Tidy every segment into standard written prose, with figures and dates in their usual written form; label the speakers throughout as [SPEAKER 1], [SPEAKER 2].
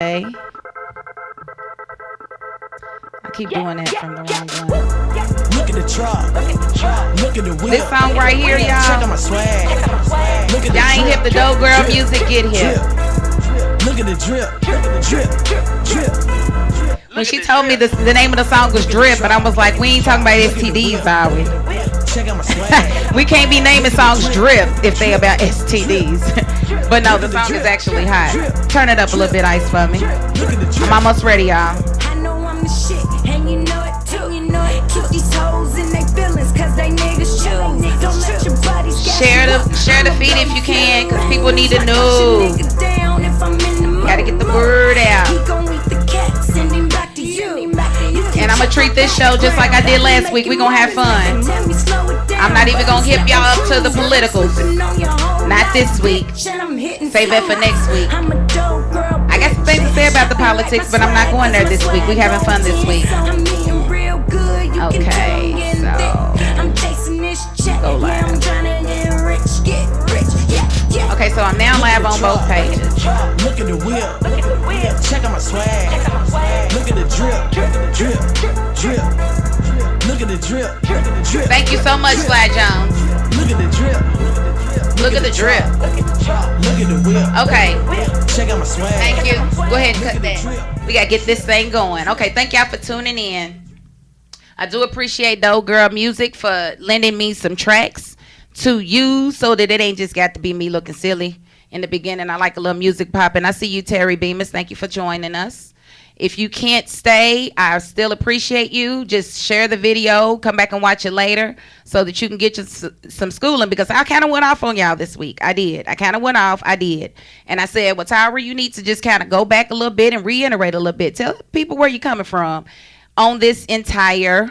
[SPEAKER 1] I keep doing that from the wrong one.
[SPEAKER 2] Look at the truck. Look at the wheel.
[SPEAKER 1] This song right here,
[SPEAKER 2] Check
[SPEAKER 1] y'all.
[SPEAKER 2] out my swag. Look at the
[SPEAKER 1] Y'all ain't hip the dope girl music, get hip.
[SPEAKER 2] Look at the drip. Drip.
[SPEAKER 1] When she told me the name of the song was Drip, and I was like, we ain't talking about STDs, are we?
[SPEAKER 2] Check out my swag.
[SPEAKER 1] We can't be naming songs Drip if they about STDs. But no, the song is actually hot. Turn it up a little bit, Ice, for me. I'm almost ready, y'all.
[SPEAKER 3] I know I'm the shit, and you know it too. Keep these hoes in their feelings, cause they niggas choose. Don't let your body
[SPEAKER 1] Share the feed if you can, cause people need to know. Gotta get the word out. And I'm gonna treat this show just like I did last week. We gonna have fun. I'm not even gonna hip y'all up to the politicals. Not this week. Save that for next week. I got some things to say about the politics, but I'm not going there this week. We having fun this week. Okay, so go live. Okay, so I'm now live on both pages.
[SPEAKER 2] Look at the wheel. Check out my swag. Look at the drip. Look at the drip.
[SPEAKER 1] Thank you so much, Flat Jones.
[SPEAKER 2] Look at the drip.
[SPEAKER 1] Look at the drip.
[SPEAKER 2] Look at the wheel.
[SPEAKER 1] Okay.
[SPEAKER 2] Check out my swag.
[SPEAKER 1] Thank you. Go ahead and cut that. We gotta get this thing going. Okay, thank y'all for tuning in. I do appreciate Dope Girl Music for lending me some tracks to use so that it ain't just got to be me looking silly in the beginning. I like a little music popping. I see you, Terry Bemis. Thank you for joining us. If you can't stay, I still appreciate you. Just share the video, come back and watch it later so that you can get you some schooling, because I kind of went off on y'all this week. I did. And I said, well, Tyra, you need to just kind of go back a little bit and reiterate a little bit. Tell people where you're coming from on this entire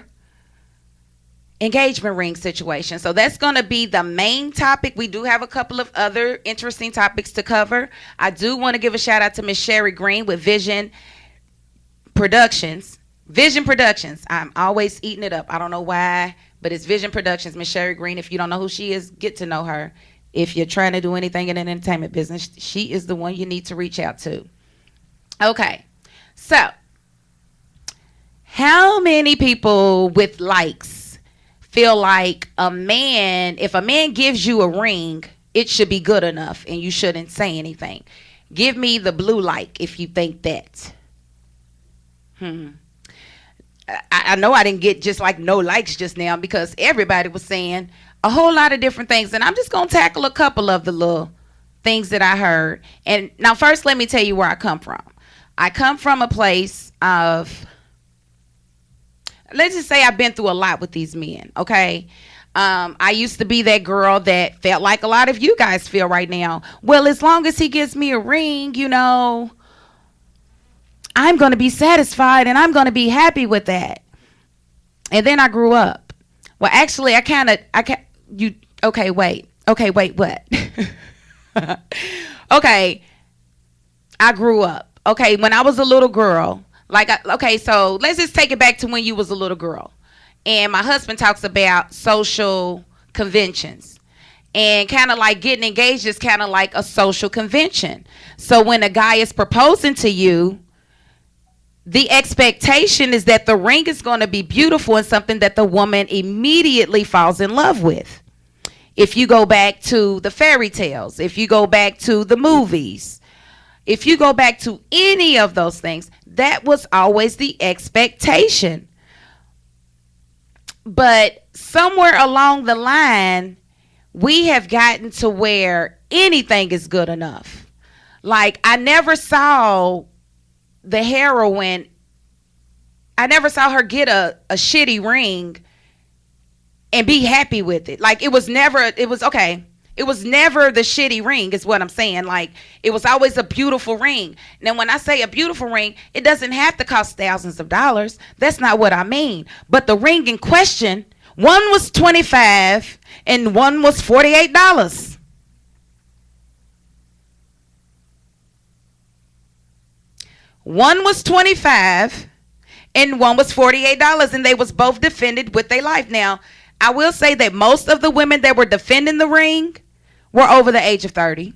[SPEAKER 1] engagement ring situation. So that's going to be the main topic. We do have a couple of other interesting topics to cover. I do want to give a shout out to Miss Sherry Green with Vision Productions. I'm always eating it up. I don't know why, but it's Vision Productions. Miss Sherry Green, if you don't know who she is, get to know her. If you're trying to do anything in an entertainment business, she is the one you need to reach out to. Okay, so how many people with likes feel like if a man gives you a ring, it should be good enough and you shouldn't say anything? Give me the blue like if you think that. I know I didn't get just like no likes just now, because everybody was saying a whole lot of different things, and I'm just gonna tackle a couple of the little things that I heard. And now first, let me tell you where I come from. I come from a place of, let's just say I've been through a lot with these men, okay? I used to be that girl that felt like a lot of you guys feel right now. Well, as long as he gives me a ring, I'm going to be satisfied and I'm going to be happy with that. And then I grew up. Well, actually, okay, wait, what? Okay, I grew up. Okay, when I was a little girl, so let's just take it back to when you was a little girl. And my husband talks about social conventions. And kind of like getting engaged is kind of like a social convention. So when a guy is proposing to you, the expectation is that the ring is going to be beautiful and something that the woman immediately falls in love with. If you go back to the fairy tales, if you go back to the movies, if you go back to any of those things, that was always the expectation. But somewhere along the line, we have gotten to where anything is good enough. Like, I never saw the heroine, I never saw her get a shitty ring and be happy with it. Like, it was never the shitty ring is what I'm saying. Like, it was always a beautiful ring. Now, when I say a beautiful ring, it doesn't have to cost thousands of dollars. That's not what I mean. But the ring in question, one was $25 and one was $48. One was $25 and one was $48, and they was both defended with their life. Now, I will say that most of the women that were defending the ring were over the age of 30,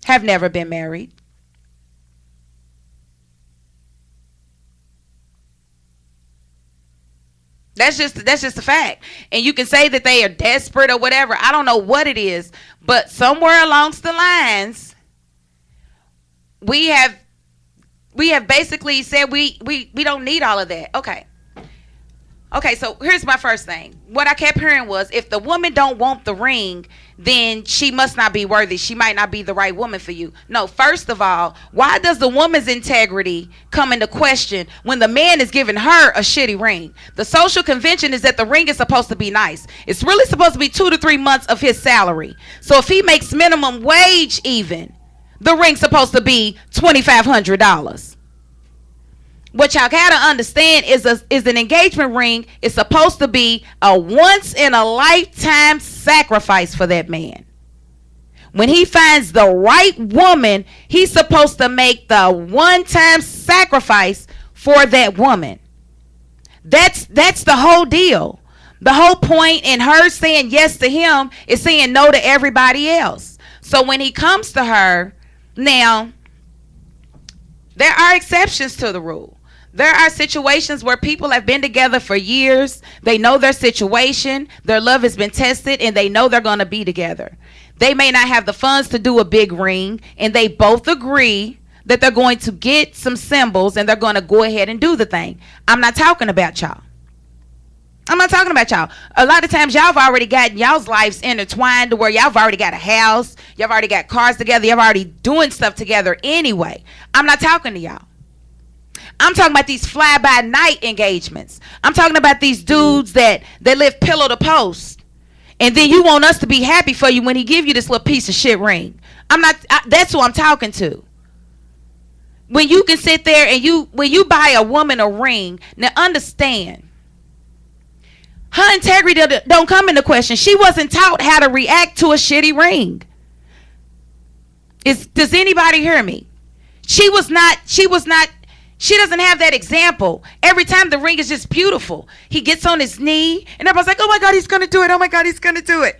[SPEAKER 1] have never been married. That's just a fact. And you can say that they are desperate or whatever. I don't know what it is, but somewhere along the lines, we have basically said we don't need all of that. Okay, so here's my first thing. What I kept hearing was, if the woman don't want the ring, then she must not be worthy. She might not be the right woman for you. No, first of all, why does the woman's integrity come into question when the man is giving her a shitty ring? The social convention is that the ring is supposed to be nice. It's really supposed to be 2 to 3 months of his salary. So if he makes minimum wage even, the ring's supposed to be $2,500. What y'all gotta understand is an engagement ring is supposed to be a once in a lifetime sacrifice for that man. When he finds the right woman, he's supposed to make the one-time sacrifice for that woman. That's the whole deal. The whole point in her saying yes to him is saying no to everybody else. So when he comes to her, now there are exceptions to the rule. There are situations where people have been together for years. They know their situation. Their love has been tested, and they know they're going to be together. They may not have the funds to do a big ring, and they both agree that they're going to get some symbols, and they're going to go ahead and do the thing. I'm not talking about y'all. I'm not talking about y'all. A lot of times y'all have already gotten y'all's lives intertwined to where y'all have already got a house. Y'all have already got cars together. Y'all already doing stuff together anyway. I'm not talking to y'all. I'm talking about these fly-by-night engagements. I'm talking about these dudes that live pillow to post. And then you want us to be happy for you when he give you this little piece of shit ring. That's who I'm talking to. When you can sit there and when you buy a woman a ring, now understand, her integrity don't come into question. She wasn't taught how to react to a shitty ring. Does anybody hear me? She doesn't have that example. Every time the ring is just beautiful. He gets on his knee and everybody's like, oh my God, he's going to do it. Oh my God, he's going to do it.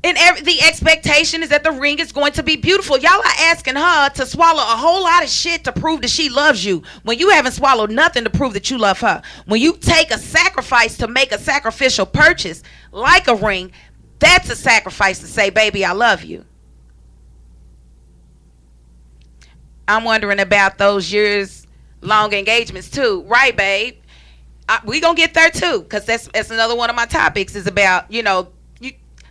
[SPEAKER 1] And the expectation is that the ring is going to be beautiful. Y'all are asking her to swallow a whole lot of shit to prove that she loves you when you haven't swallowed nothing to prove that you love her. When you take a sacrifice to make a sacrificial purchase like a ring, that's a sacrifice to say, baby, I love you. I'm wondering about those years long engagements too. Right, babe? We gonna get there too, because that's another one of my topics is about,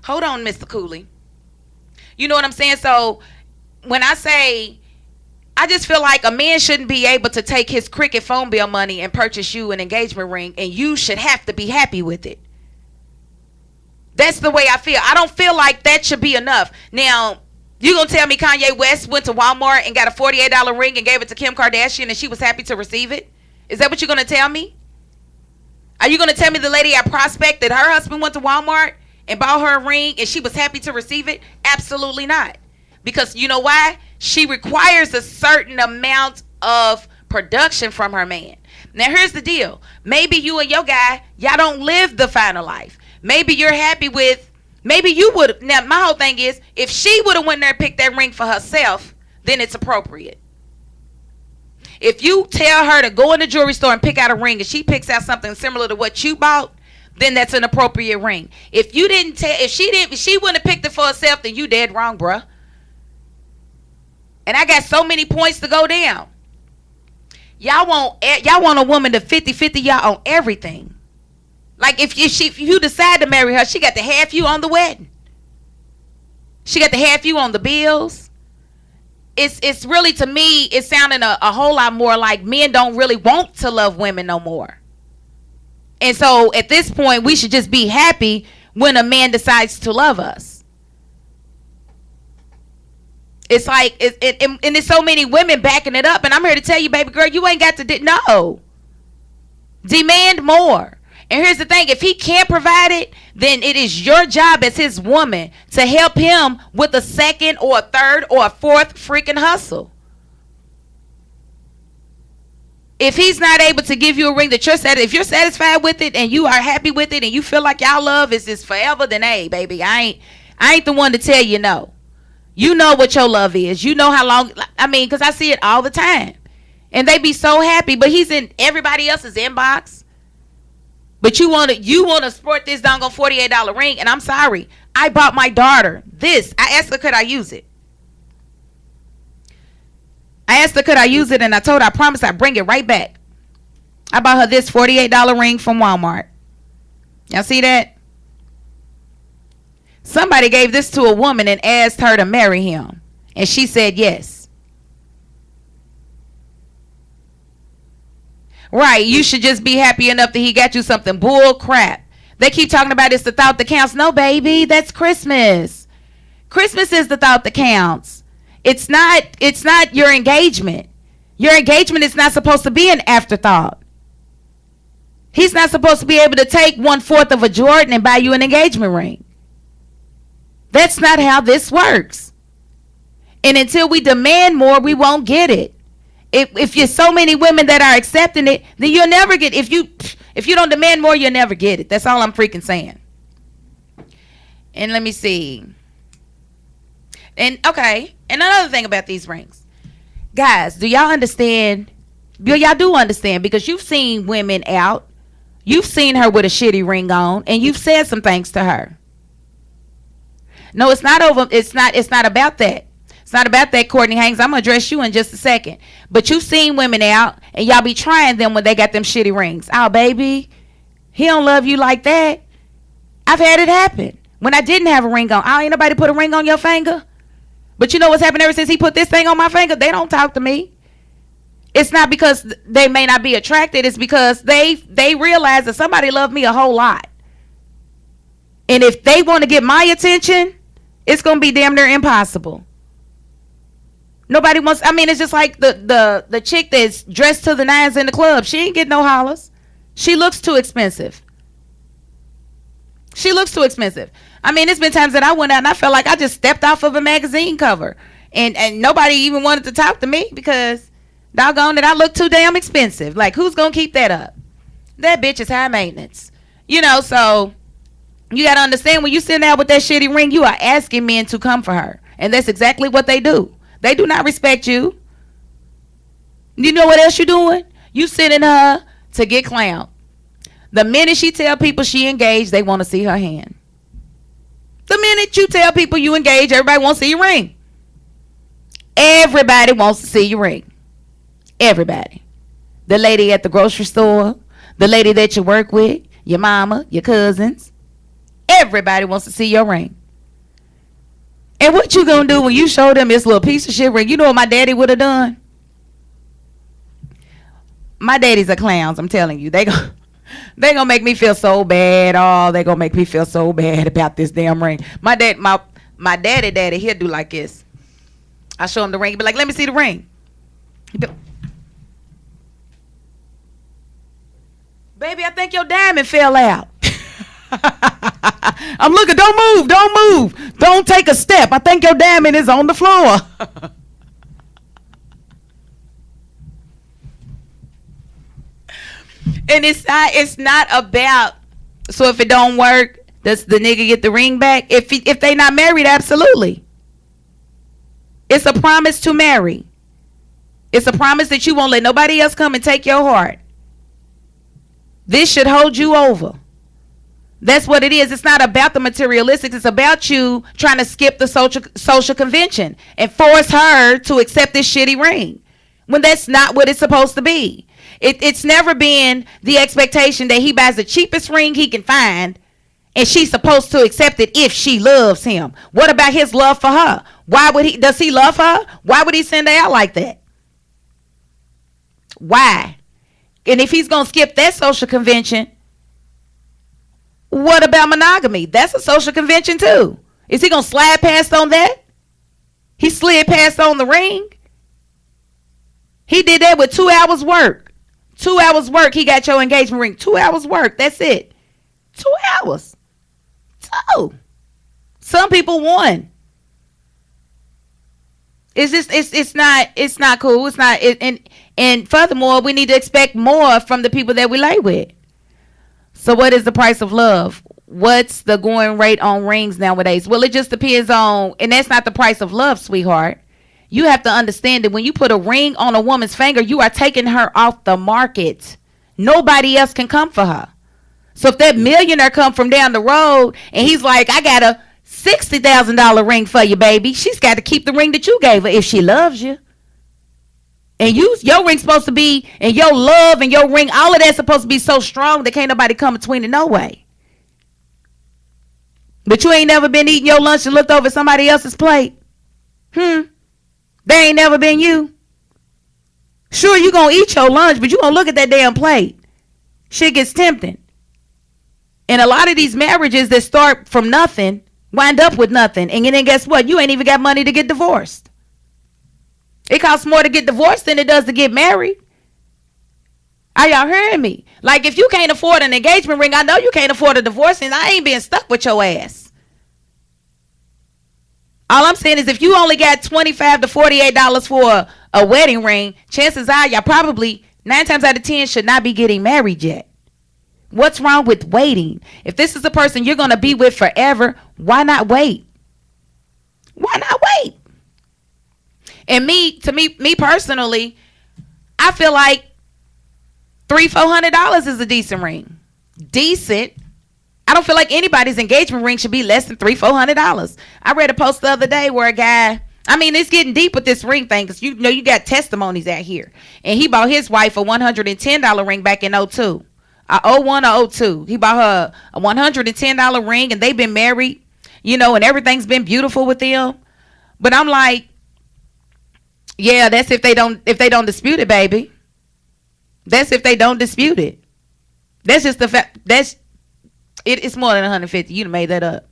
[SPEAKER 1] hold on, Mr. Cooley. You know what I'm saying? So when I say, I just feel like a man shouldn't be able to take his Cricket phone bill money and purchase you an engagement ring, and you should have to be happy with it. That's the way I feel. I don't feel like that should be enough. Now, you gonna tell me Kanye West went to Walmart and got a $48 ring and gave it to Kim Kardashian and she was happy to receive it? Is that what you're gonna tell me? Are you gonna tell me the lady at Prospect that her husband went to Walmart and bought her a ring and she was happy to receive it? Absolutely not. Because you know why? She requires a certain amount of production from her man. Now here's the deal. Maybe you and your guy, y'all don't live the final life. Maybe you're happy with, maybe you would. Now my whole thing is, if she would have went there and picked that ring for herself, then it's appropriate. If you tell her to go in the jewelry store and pick out a ring and she picks out something similar to what you bought, then that's an appropriate ring. If you didn't tell, if she wouldn't have picked it for herself, then you dead wrong, bruh. And I got so many points to go down. Y'all want a woman to 50-50 y'all on everything. Like if you decide to marry her, she got to half you on the wedding. She got to half you on the bills. It's really, to me, it's sounding a whole lot more like men don't really want to love women no more. And so at this point, we should just be happy when a man decides to love us. It's like, and there's so many women backing it up. And I'm here to tell you, baby girl, you ain't got to, no. Demand more. And here's the thing, if he can't provide it, then it is your job as his woman to help him with a second or a third or a fourth freaking hustle. If he's not able to give you a ring that if you're satisfied with it and you are happy with it and you feel like y'all love is this forever, then hey, baby, I ain't the one to tell you no. You know what your love is. You know how long, because I see it all the time. And they be so happy, but he's in everybody else's inbox. But you want to sport this doggone $48 ring, and I'm sorry. I bought my daughter this. I asked her, could I use it? And I told her I promised I'd bring it right back. I bought her this $48 ring from Walmart. Y'all see that? Somebody gave this to a woman and asked her to marry him, and she said yes. Right, you should just be happy enough that he got you something. Bull crap. They keep talking about it's the thought that counts. No, baby, that's Christmas. Christmas is the thought that counts. It's not your engagement. Your engagement is not supposed to be an afterthought. He's not supposed to be able to take 1/4 of a Jordan and buy you an engagement ring. That's not how this works. And until we demand more, we won't get it. If you're so many women that are accepting it, then you'll never get it. If you don't demand more, you'll never get it. That's all I'm freaking saying. And let me see. And okay, and another thing about these rings. Guys, do y'all understand? Y'all do understand, because you've seen women out. You've seen her with a shitty ring on, and you've said some things to her. No, it's not over. It's not about that. It's not about that, Courtney Hanks. I'm going to address you in just a second. But you've seen women out, and y'all be trying them when they got them shitty rings. Oh, baby, he don't love you like that. I've had it happen. When I didn't have a ring on. Oh, ain't nobody put a ring on your finger? But you know what's happened ever since he put this thing on my finger? They don't talk to me. It's not because they may not be attracted. It's because they realize that somebody loved me a whole lot. And if they want to get my attention, it's going to be damn near impossible. Nobody wants, I mean, it's just like the chick that's dressed to the nines in the club. She ain't getting no hollers. She looks too expensive. I mean, it's been times that I went out and I felt like I just stepped off of a magazine cover. And nobody even wanted to talk to me because, doggone it, I look too damn expensive. Like, who's going to keep that up? That bitch is high maintenance. You know, so you got to understand, when you sitting out with that shitty ring, you are asking men to come for her. And that's exactly what they do. They do not respect you. You know what else you doing? You sending her to get clowned. The minute she tell people she engaged, they want to see her hand. The minute you tell people you engaged, everybody wants to see your ring. Everybody wants to see your ring. Everybody. The lady at the grocery store, the lady that you work with, your mama, your cousins. Everybody wants to see your ring. And what you gonna do when you show them this little piece of shit ring? You know what my daddy would have done? My daddies are clowns, I'm telling you. They gonna make me feel so bad. Oh, they gonna make me feel so bad about this damn ring. My daddy, he'll do like this. I show him the ring, he'll be like, let me see the ring. Baby, I think your diamond fell out. I'm looking, don't move. Don't take a step. I think your diamond is on the floor. And it's not about, so if it don't work, does the nigga get the ring back? If they not married, absolutely. It's a promise to marry. It's a promise that you won't let nobody else come and take your heart. This should hold you over. That's what it is. It's not about the materialistics. It's about you trying to skip the social convention and force her to accept this shitty ring when that's not what it's supposed to be. It's never been the expectation that he buys the cheapest ring he can find and she's supposed to accept it if she loves him. What about his love for her? Does he love her? Why would he send her out like that? Why? And if he's going to skip that social convention, what about monogamy? That's a social convention too. Is he going to slide past on that? He slid past on the ring. He did that with 2 hours work. 2 hours work, he got your engagement ring. 2 hours work, that's it. 2 hours. 2. Some people 1. It's just it's not cool. It's not and furthermore, we need to expect more from the people that we lay with. So what is the price of love? What's the going rate on rings nowadays? Well, it just depends on, and that's not the price of love, sweetheart. You have to understand that when you put a ring on a woman's finger, you are taking her off the market. Nobody else can come for her. So if that millionaire come from down the road and he's like, I got a $60,000 ring for you, baby, she's got to keep the ring that you gave her if she loves you. And your ring's supposed to be, and your love and your ring, all of that's supposed to be so strong that can't nobody come between it, no way. But you ain't never been eating your lunch and looked over at somebody else's plate. They ain't never been you. Sure, you gonna eat your lunch, but you gonna look at that damn plate. Shit gets tempting. And a lot of these marriages that start from nothing wind up with nothing. And then guess what? You ain't even got money to get divorced. It costs more to get divorced than it does to get married. Are y'all hearing me? Like, if you can't afford an engagement ring, I know you can't afford a divorce, and I ain't being stuck with your ass. All I'm saying is if you only got $25 to $48 for a wedding ring, chances are y'all probably 9 times out of 10 should not be getting married yet. What's wrong with waiting? If this is a person you're going to be with forever, why not wait? Why not wait? And me personally, I feel like $300-$400 is a decent ring. Decent. I don't feel like anybody's engagement ring should be less than $300-$400. I read a post the other day where a guy, I mean, it's getting deep with this ring thing because you know you got testimonies out here. And he bought his wife a $110 ring back in 02. 01 or 02. He bought her a $110 ring and they've been married, you know, and everything's been beautiful with them. But I'm like, yeah, that's if they don't dispute it, baby. That's if they don't dispute it. That's just the fact. It's more than 150. You done made that up.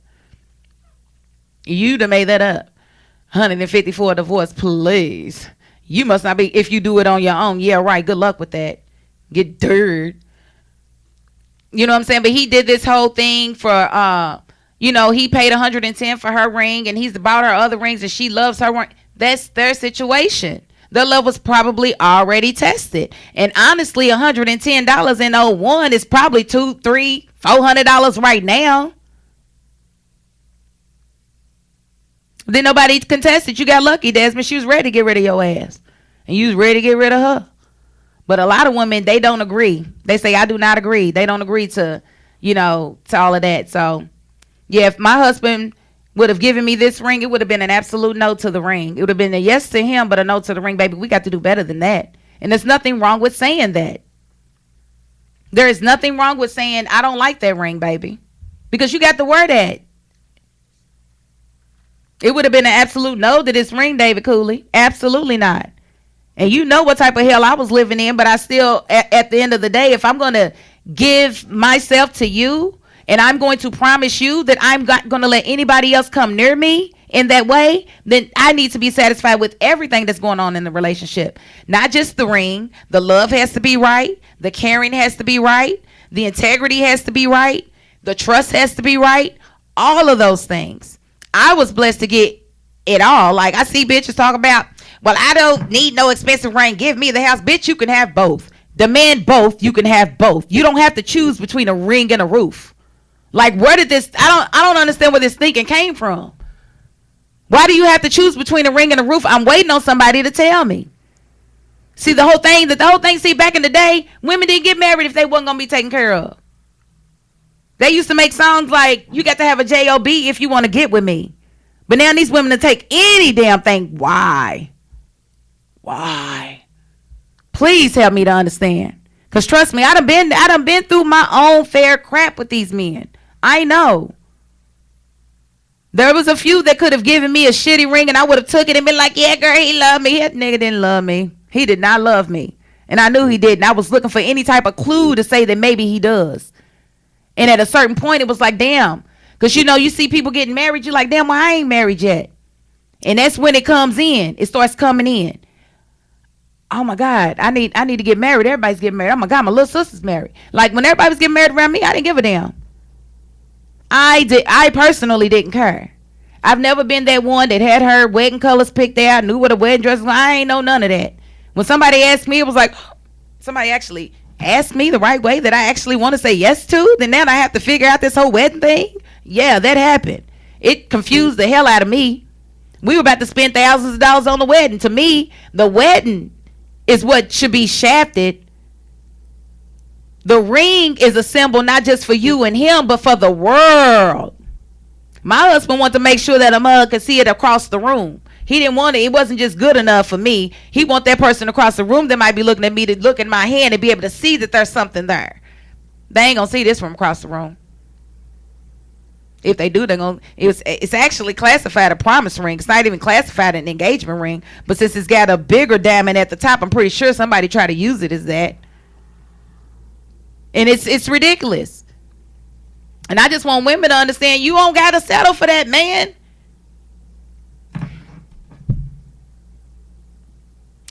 [SPEAKER 1] You done made that up. 150 for a divorce, please. You must not be, if you do it on your own. Yeah, right. Good luck with that. Get dirt. You know what I'm saying? But he did this whole thing for, you know, he paid 110 for her ring and he's bought her other rings and she loves her ring. That's their situation. Their love was probably already tested. And honestly, $110 in 01 is probably $200, $300, $400 right now. Then nobody contested. You got lucky, Desmond. She was ready to get rid of your ass. And you was ready to get rid of her. But a lot of women, they don't agree. They say, I do not agree. They don't agree to, you know, to all of that. So, yeah, if my husband would have given me this ring, it would have been an absolute no to the ring. It would have been a yes to him, but a no to the ring. Baby, we got to do better than that. And there's nothing wrong with saying that. There is nothing wrong with saying, I don't like that ring, baby. Because you got the word at. It would have been an absolute no to this ring, David Cooley. Absolutely not. And you know what type of hell I was living in, but I still, at the end of the day, if I'm going to give myself to you and I'm going to promise you that I'm not going to let anybody else come near me in that way, then I need to be satisfied with everything that's going on in the relationship. Not just the ring. The love has to be right. The caring has to be right. The integrity has to be right. The trust has to be right. All of those things. I was blessed to get it all. Like, I see bitches talk about, well, I don't need no expensive ring. Give me the house. Bitch, you can have both. Demand both. You can have both. You don't have to choose between a ring and a roof. Like, where did this, I don't understand where this thinking came from. Why do you have to choose between a ring and a roof? I'm waiting on somebody to tell me. See, the whole thing, see, back in the day, women didn't get married if they wasn't going to be taken care of. They used to make songs like, you got to have a job if you want to get with me. But now these women to take any damn thing. Why? Please help me to understand. Because trust me, I done been through my own fair crap with these men. I know. There was a few that could have given me a shitty ring and I would have took it and been like, yeah, girl, he loved me. That nigga didn't love me. He did not love me. And I knew he didn't. I was looking for any type of clue to say that maybe he does. And at a certain point, it was like, damn. Because, you know, you see people getting married. You're like, damn, well, I ain't married yet. And that's when it comes in. It starts coming in. Oh, my God. I need to get married. Everybody's getting married. Oh, my God. My little sister's married. Like, when everybody was getting married around me, I didn't give a damn. I personally didn't care. I've never been that one that had her wedding colors picked out, knew what a wedding dress was. I ain't know none of that. When somebody asked me, it was like, somebody actually asked me the right way that I actually want to say yes to, then now I have to figure out this whole wedding thing. Yeah, that happened. It confused the hell out of me. We were about to spend thousands of dollars on the wedding. To me, the wedding is what should be shafted. The ring is a symbol not just for you and him, but for the world. My husband wanted to make sure that a mug could see it across the room. He didn't want it. It wasn't just good enough for me. He want that person across the room that might be looking at me to look in my hand and be able to see that there's something there. They ain't gonna see this from across the room. If they do, they're gonna. It's actually classified a promise ring. It's not even classified an engagement ring. But since it's got a bigger diamond at the top, I'm pretty sure somebody tried to use it as that. And it's ridiculous. And I just want women to understand you don't gotta settle for that, man.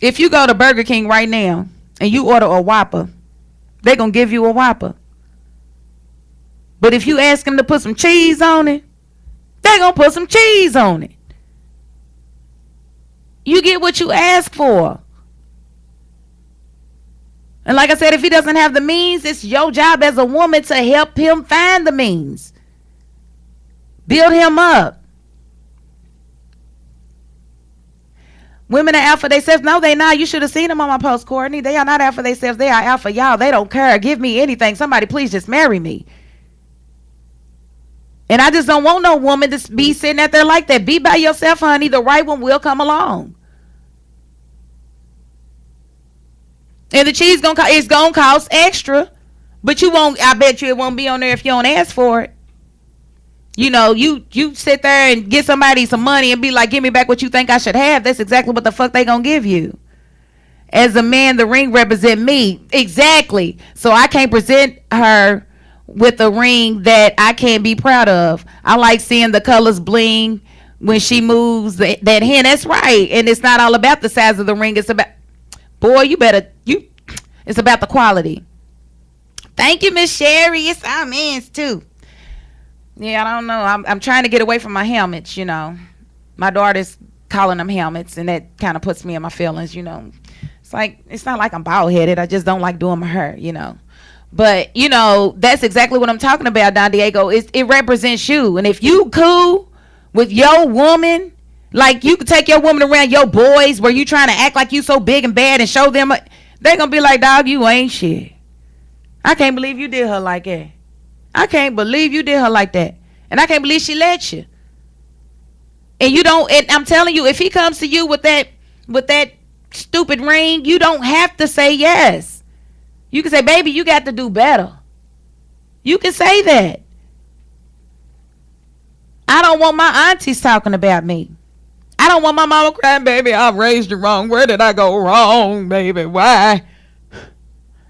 [SPEAKER 1] If you go to Burger King right now and you order a Whopper, they're gonna give you a Whopper. But if you ask them to put some cheese on it, they're gonna put some cheese on it. You get what you ask for. And like I said, if he doesn't have the means, it's your job as a woman to help him find the means. Build him up. Women are out for themselves. No, they not. You should have seen them on my post, Courtney. They are not out for themselves. They are out for y'all. They don't care. Give me anything. Somebody please just marry me. And I just don't want no woman to be sitting out there like that. Be by yourself, honey. The right one will come along. And the cheese it's gonna cost extra, but you won't. I bet you it won't be on there if you don't ask for it. You know, you sit there and get somebody some money and be like, "Give me back what you think I should have." That's exactly what the fuck they gonna give you. As a man, the ring represent me exactly, so I can't present her with a ring that I can't be proud of. I like seeing the colors bling when she moves that hand. That's right, and it's not all about the size of the ring. It's about. Boy, it's about the quality. Thank you, Miss Sherry. It's our man's too. Yeah, I don't know. I'm trying to get away from my helmets, you know. My daughter's calling them helmets, and that kind of puts me in my feelings, you know. It's not like I'm bald headed. I just don't like doing my hair, you know. But, you know, that's exactly what I'm talking about, Don Diego. It represents you. And if you cool with your woman, like you could take your woman around your boys where you trying to act like you so big and bad and show them, they're going to be like, dog, you ain't shit. I can't believe you did her like that. I can't believe you did her like that. And I can't believe she let you. And you don't, and I'm telling you, if he comes to you with that stupid ring, you don't have to say yes. You can say, baby, you got to do better. You can say that. I don't want my aunties talking about me. I don't want my mama crying, baby, I raised you wrong. Where did I go wrong, baby? Why?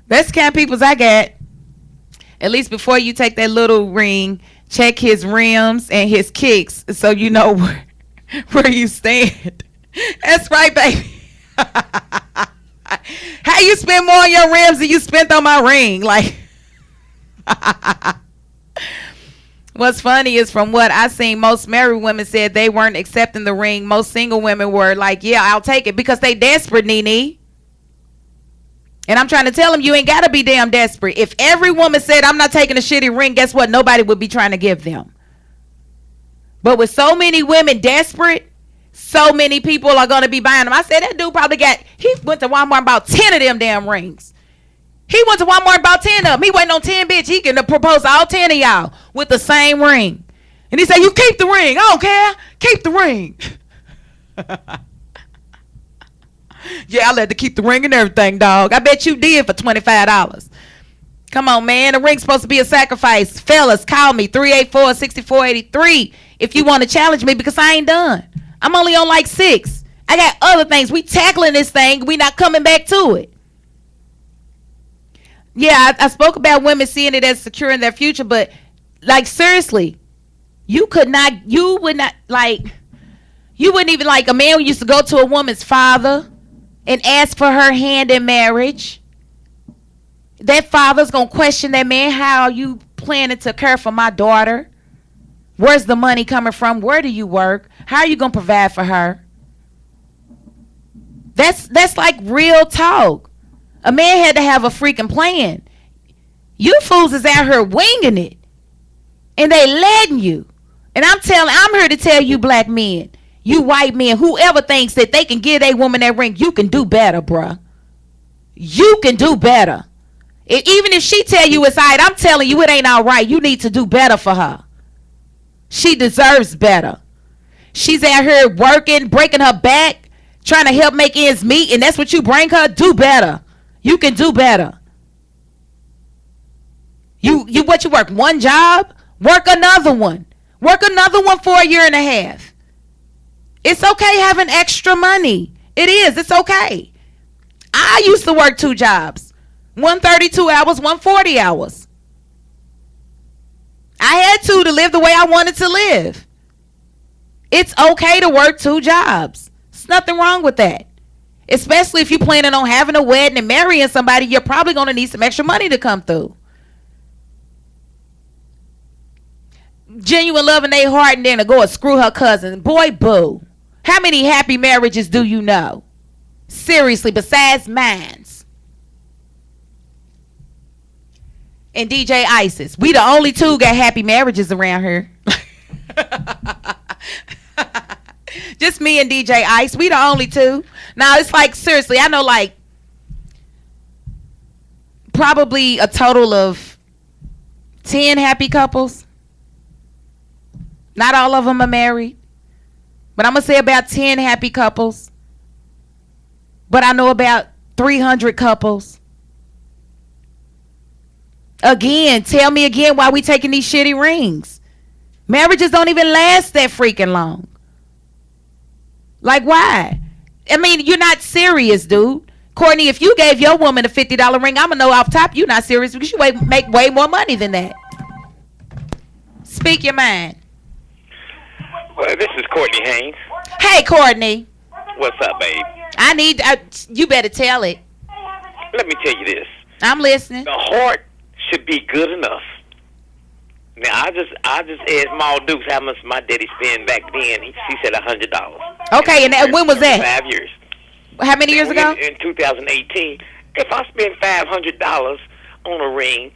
[SPEAKER 1] That's the kind of peoples I got. At least before you take that little ring, check his rims and his kicks so you know where you stand. That's right, baby. How you spend more on your rims than you spent on my ring? Like, what's funny is from what I seen, most married women said they weren't accepting the ring. Most single women were like, yeah, I'll take it because they desperate, Nene. And I'm trying to tell them you ain't got to be damn desperate. If every woman said I'm not taking a shitty ring, guess what? Nobody would be trying to give them. But with so many women desperate, so many people are going to be buying them. I said that dude probably he went to Walmart and bought 10 of them damn rings. He went to Walmart and bought 10 of them. He waiting on 10, bitch. He can propose all 10 of y'all with the same ring. And he said, you keep the ring. I don't care. Keep the ring. Yeah, I let to keep the ring and everything, dog. I bet you did for $25. Come on, man. The ring's supposed to be a sacrifice. Fellas, call me 384-6483 if you want to challenge me because I ain't done. I'm only on like 6. I got other things. We tackling this thing. We not coming back to it. Yeah, I spoke about women seeing it as secure in their future, but like seriously, you wouldn't even like a man who used to go to a woman's father and ask for her hand in marriage. That father's gonna question that man. How are you planning to care for my daughter? Where's the money coming from? Where do you work? How are you gonna provide for her? That's like real talk. A man had to have a freaking plan. You fools is out here winging it, and they letting you. And I'm here to tell you, black men, you white men, whoever thinks that they can give a woman that ring, you can do better, bruh. You can do better. Even if she tell you it's all right, I'm telling you it ain't all right. You need to do better for her. She deserves better. She's out here working, breaking her back, trying to help make ends meet, and that's what you bring her? Do better. You can do better. You work one job? Work another one. Work another one for a year and a half. It's okay having extra money. It is. It's okay. I used to work 2 jobs. 132 hours, 140 hours. I had to live the way I wanted to live. It's okay to work 2 jobs. There's nothing wrong with that. Especially if you're planning on having a wedding and marrying somebody, you're probably going to need some extra money to come through. Genuine love in their heart and then to go and screw her cousin. Boy, boo. How many happy marriages do you know? Seriously, besides mine's. And DJ Isis. We the only 2 got happy marriages around here. Just me and DJ Ice. We the only 2. Now, it's like, seriously, I know like probably a total of 10 happy couples. Not all of them are married. But I'm going to say about 10 happy couples. But I know about 300 couples. Again, tell me again why we taking these shitty rings. Marriages don't even last that freaking long. Like, why? I mean, you're not serious, dude. Courtney, if you gave your woman a $50 ring, I'm going to know off top you're not serious because you make way more money than that. Speak your mind.
[SPEAKER 4] Well, this is Courtney Haynes.
[SPEAKER 1] Hey, Courtney.
[SPEAKER 4] What's up, babe?
[SPEAKER 1] You better tell it.
[SPEAKER 4] Let me tell you this.
[SPEAKER 1] I'm listening.
[SPEAKER 4] The heart should be good enough. Now, I just asked Maul Dukes how much my daddy spent back then. He said $100.
[SPEAKER 1] Okay, and when was that?
[SPEAKER 4] 5 years.
[SPEAKER 1] How many years ago?
[SPEAKER 4] In 2018. If I spend $500 on a ring,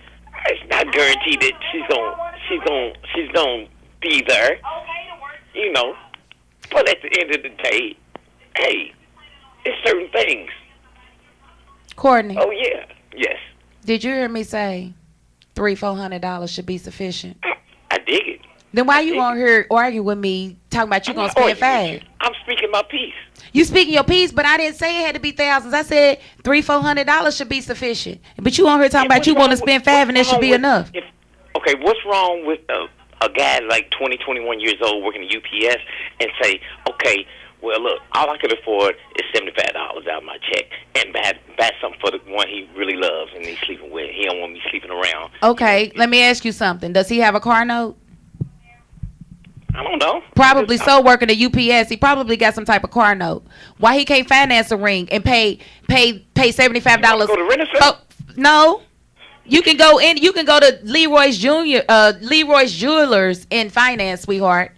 [SPEAKER 4] it's not guaranteed that she's gonna be there. You know. But at the end of the day, hey, it's certain things.
[SPEAKER 1] Courtney.
[SPEAKER 4] Oh yeah. Yes.
[SPEAKER 1] Did you hear me say $300-$400 should be sufficient?
[SPEAKER 4] I dig it.
[SPEAKER 1] Then why you on here arguing with me talking about you gonna spend $500?
[SPEAKER 4] I'm speaking my piece.
[SPEAKER 1] You speaking your piece, but I didn't say it had to be thousands. I said $300-$400 should be sufficient. But you on here talking about you want to spend $500 and it should be enough.
[SPEAKER 4] Okay, what's wrong with a guy like 20, 21 years old working at UPS and say, okay, well, look, all I could afford is $75 out of my check and buy something for the one he really loves and he's sleeping with. He don't want me sleeping around.
[SPEAKER 1] Okay, let me ask you something. Does he have a car note?
[SPEAKER 4] I don't know.
[SPEAKER 1] Probably so. Working at UPS, he probably got some type of car note. Why he can't finance a ring and pay $75?
[SPEAKER 4] Go to Renaissance?
[SPEAKER 1] Oh, no. You can go to Leroy's Jewelers and finance, sweetheart.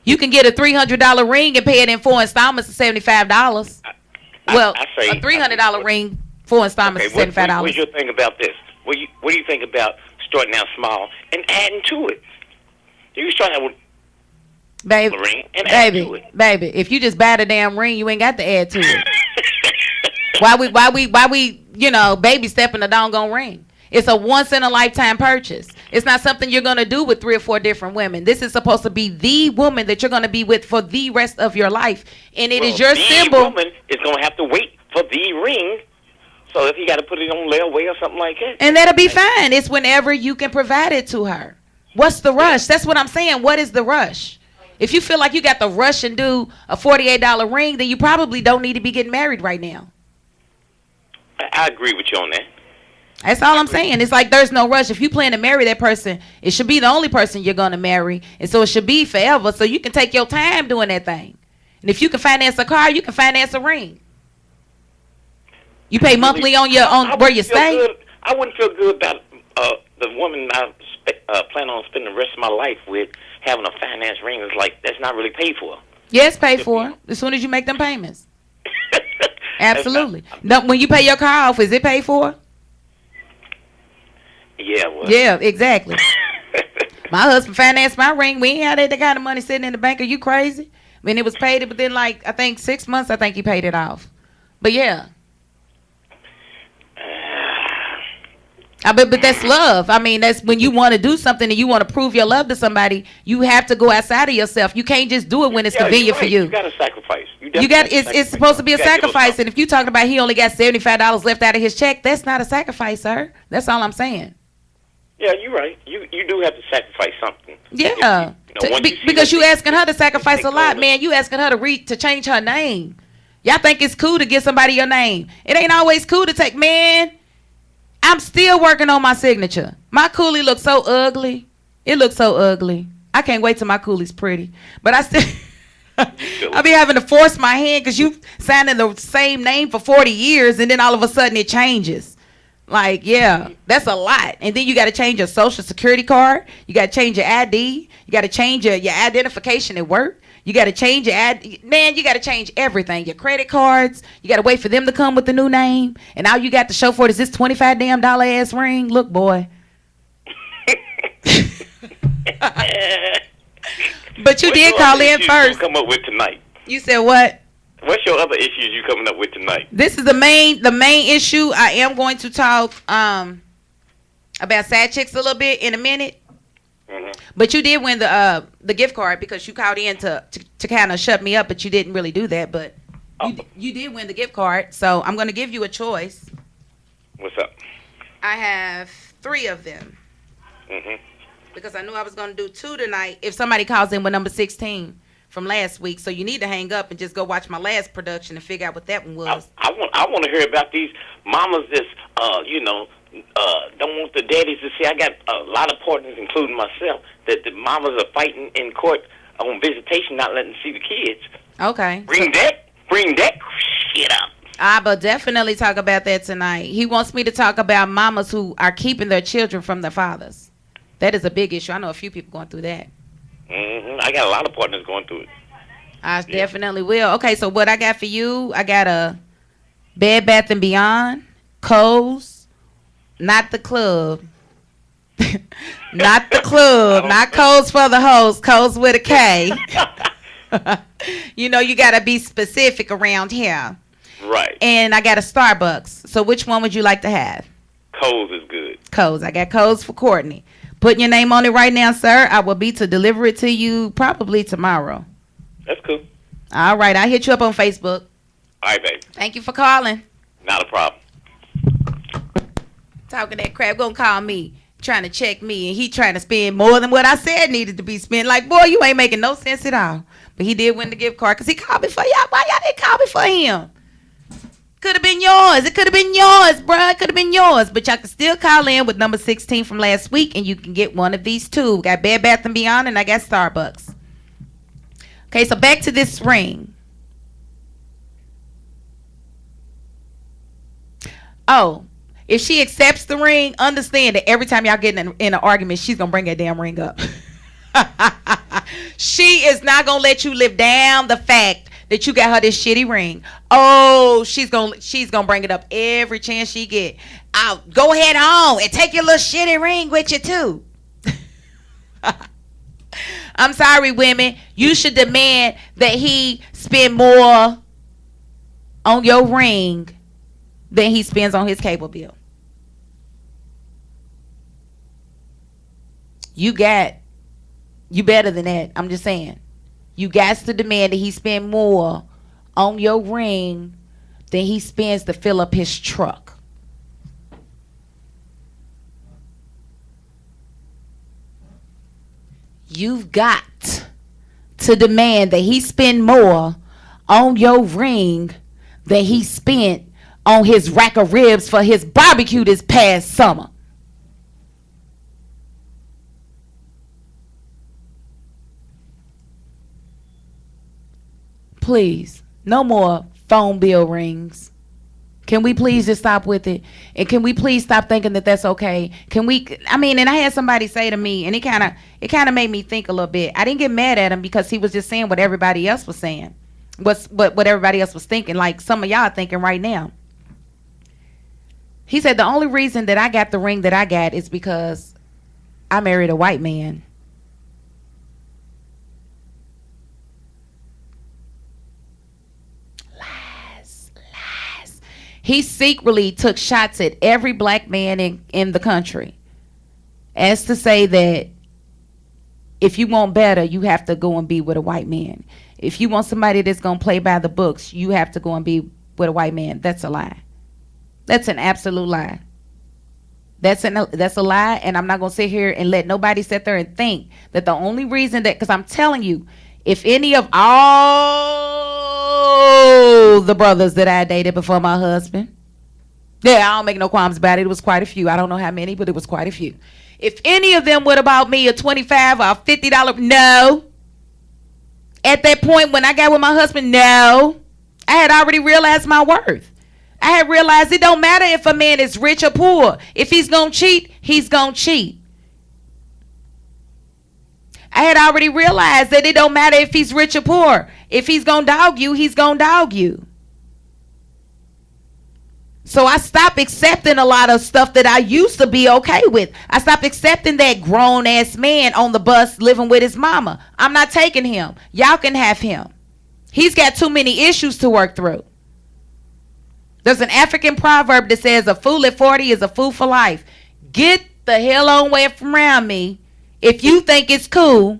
[SPEAKER 1] You can get a $300 ring and pay it in 4 installments of $75. Well,
[SPEAKER 4] I say,
[SPEAKER 1] a $300 ring, 4 installments of $75.
[SPEAKER 4] What's your thing about this? What do you think about starting out small and adding to it? You start out with
[SPEAKER 1] Baby,
[SPEAKER 4] a ring and add to it.
[SPEAKER 1] Baby, if you just buy the damn ring, you ain't got to add to it. Why we, baby stepping the doggone ring? It's a once in a lifetime purchase. It's not something you're going to do with 3 or 4 different women. This is supposed to be the woman that you're going to be with for the rest of your life. And it is your symbol.
[SPEAKER 4] The woman is going to have to wait for the ring. So if you got to put it on layaway or something like that.
[SPEAKER 1] And that'll be fine. It's whenever you can provide it to her. What's the rush? That's what I'm saying. What is the rush? If you feel like you got to rush and do a $48 ring, then you probably don't need to be getting married right now.
[SPEAKER 4] I agree with you on that.
[SPEAKER 1] That's all I'm saying. It's like there's no rush. If you plan to marry that person, it should be the only person you're going to marry. And so it should be forever. So you can take your time doing that thing. And if you can finance a car, you can finance a ring. You pay monthly on where you stay.
[SPEAKER 4] I wouldn't feel good about the woman I plan on spending the rest of my life with having a finance ring. It's like that's not really paid for.
[SPEAKER 1] Yes, paid for as soon as you make them payments. Absolutely. When you pay your car off, is it paid for?
[SPEAKER 4] Yeah, well.
[SPEAKER 1] Yeah, exactly. My husband financed my ring. We ain't had that kind of money sitting in the bank. Are you crazy? I mean, it was paid within I think 6 months. I think he paid it off. But yeah. But that's love. I mean, that's when you want to do something and you want to prove your love to somebody. You have to go outside of yourself. You can't just do it when it's convenient for you.
[SPEAKER 4] You got to sacrifice.
[SPEAKER 1] You got it's supposed to be a sacrifice. And if you're talking about he only got $75 left out of his check, that's not a sacrifice, sir. That's all I'm saying.
[SPEAKER 4] Yeah, you're right. You do have to sacrifice something.
[SPEAKER 1] Yeah, because you asking her to sacrifice a lot, man. You asking her to change her name. Y'all think it's cool to give somebody your name. It ain't always cool to take, man. I'm still working on my signature. My coolie looks so ugly. It looks so ugly. I can't wait till my coolie's pretty. But I still, I be having to force my hand because you signing the same name for 40 years and then all of a sudden it changes. Like, yeah, that's a lot. And then you got to change your social security card. You got to change your ID. You got to change your identification at work. You got to change your man, you got to change everything. Your credit cards. You got to wait for them to come with the new name. And all you got to show for it is this $25 damn ass ring. Look, boy. But you did call in first.
[SPEAKER 4] Come up with tonight.
[SPEAKER 1] You said what?
[SPEAKER 4] What's your other issues you coming up with tonight?
[SPEAKER 1] This is the main issue. I am going to talk about side chicks a little bit in a minute. Mm-hmm. But you did win the gift card because you called in to kind of shut me up, but you didn't really do that. But you did win the gift card, so I'm going to give you a choice.
[SPEAKER 4] What's up?
[SPEAKER 1] I have 3 of them.
[SPEAKER 4] Mm-hmm.
[SPEAKER 1] Because I knew I was going to do 2 tonight if somebody calls in with number 16 from last week. So you need to hang up and just go watch my last production and figure out what that one was.
[SPEAKER 4] I want to hear about these mamas that's, don't want the daddies to see. I got a lot of partners, including myself, that the mamas are fighting in court on visitation, not letting them see the kids.
[SPEAKER 1] Okay.
[SPEAKER 4] Bring that shit up.
[SPEAKER 1] I will definitely talk about that tonight. He wants me to talk about mamas who are keeping their children from their fathers. That is a big issue. I know a few people going through that.
[SPEAKER 4] Mm-hmm. I got a lot of partners going through it.
[SPEAKER 1] I definitely will. Okay, so what I got for you, I got a Bed Bath & Beyond, Kohl's, not the club. Not the club. Not Kohl's for the hoes. Kohl's with a K. You know, you got to be specific around here.
[SPEAKER 4] Right.
[SPEAKER 1] And I got a Starbucks. So which one would you like to have?
[SPEAKER 4] Kohl's is good.
[SPEAKER 1] Kohl's. I got Kohl's for Courtney. Putting your name on it right now, sir. I will be to deliver it to you probably tomorrow.
[SPEAKER 4] That's cool.
[SPEAKER 1] All right. I'll hit you up on Facebook.
[SPEAKER 4] All right, baby.
[SPEAKER 1] Thank you for calling.
[SPEAKER 4] Not a problem.
[SPEAKER 1] Talking that crap. Gonna call me. Trying to check me. And he trying to spend more than what I said needed to be spent. Like, boy, you ain't making no sense at all. But he did win the gift card because he called me for y'all. Why y'all didn't call me for him? Could have been yours. It could have been yours, bruh. It could have been yours. But y'all can still call in with number 16 from last week, and you can get one of these 2. Got Bed Bath & Beyond, and I got Starbucks. Okay, so back to this ring. Oh, if she accepts the ring, understand that every time y'all get in an argument, she's going to bring that damn ring up. She is not going to let you live down the fact that you got her this shitty ring. Oh, she's gonna bring it up every chance she get. I'll go ahead on and take your little shitty ring with you too. I'm sorry, women. You should demand that he spend more on your ring than he spends on his cable bill. You better than that. I'm just saying. You got to demand that he spend more on your ring than he spends to fill up his truck. You've got to demand that he spend more on your ring than he spent on his rack of ribs for his barbecue this past summer. Please, no more phone bill rings. Can we please just stop with it? And can we please stop thinking that that's okay? And I had somebody say to me, and it kind of made me think a little bit. I didn't get mad at him because he was just saying what everybody else was saying. What everybody else was thinking, like some of y'all are thinking right now. He said the only reason that I got the ring that I got is because I married a white man. He secretly took shots at every black man in the country, as to say that if you want better, you have to go and be with a white man. If you want somebody that's going to play by the books, you have to go and be with a white man. That's a lie. That's an absolute lie. That's a lie, and I'm not going to sit here and let nobody sit there and think that the only reason that, because I'm telling you, if any of all the brothers that I dated before my husband, yeah, I don't make no qualms about it. It was quite a few. I don't know how many, but it was quite a few. If any of them would have bought me a $25 or $50, no. At that point when I got with my husband, no. I had already realized my worth. I had realized it don't matter if a man is rich or poor. If he's going to cheat, he's going to cheat. I had already realized that it don't matter if he's rich or poor. If he's going to dog you, he's going to dog you. So I stopped accepting a lot of stuff that I used to be okay with. I stopped accepting that grown-ass man on the bus living with his mama. I'm not taking him. Y'all can have him. He's got too many issues to work through. There's an African proverb that says a fool at 40 is a fool for life. Get the hell on away from around me if you think it's cool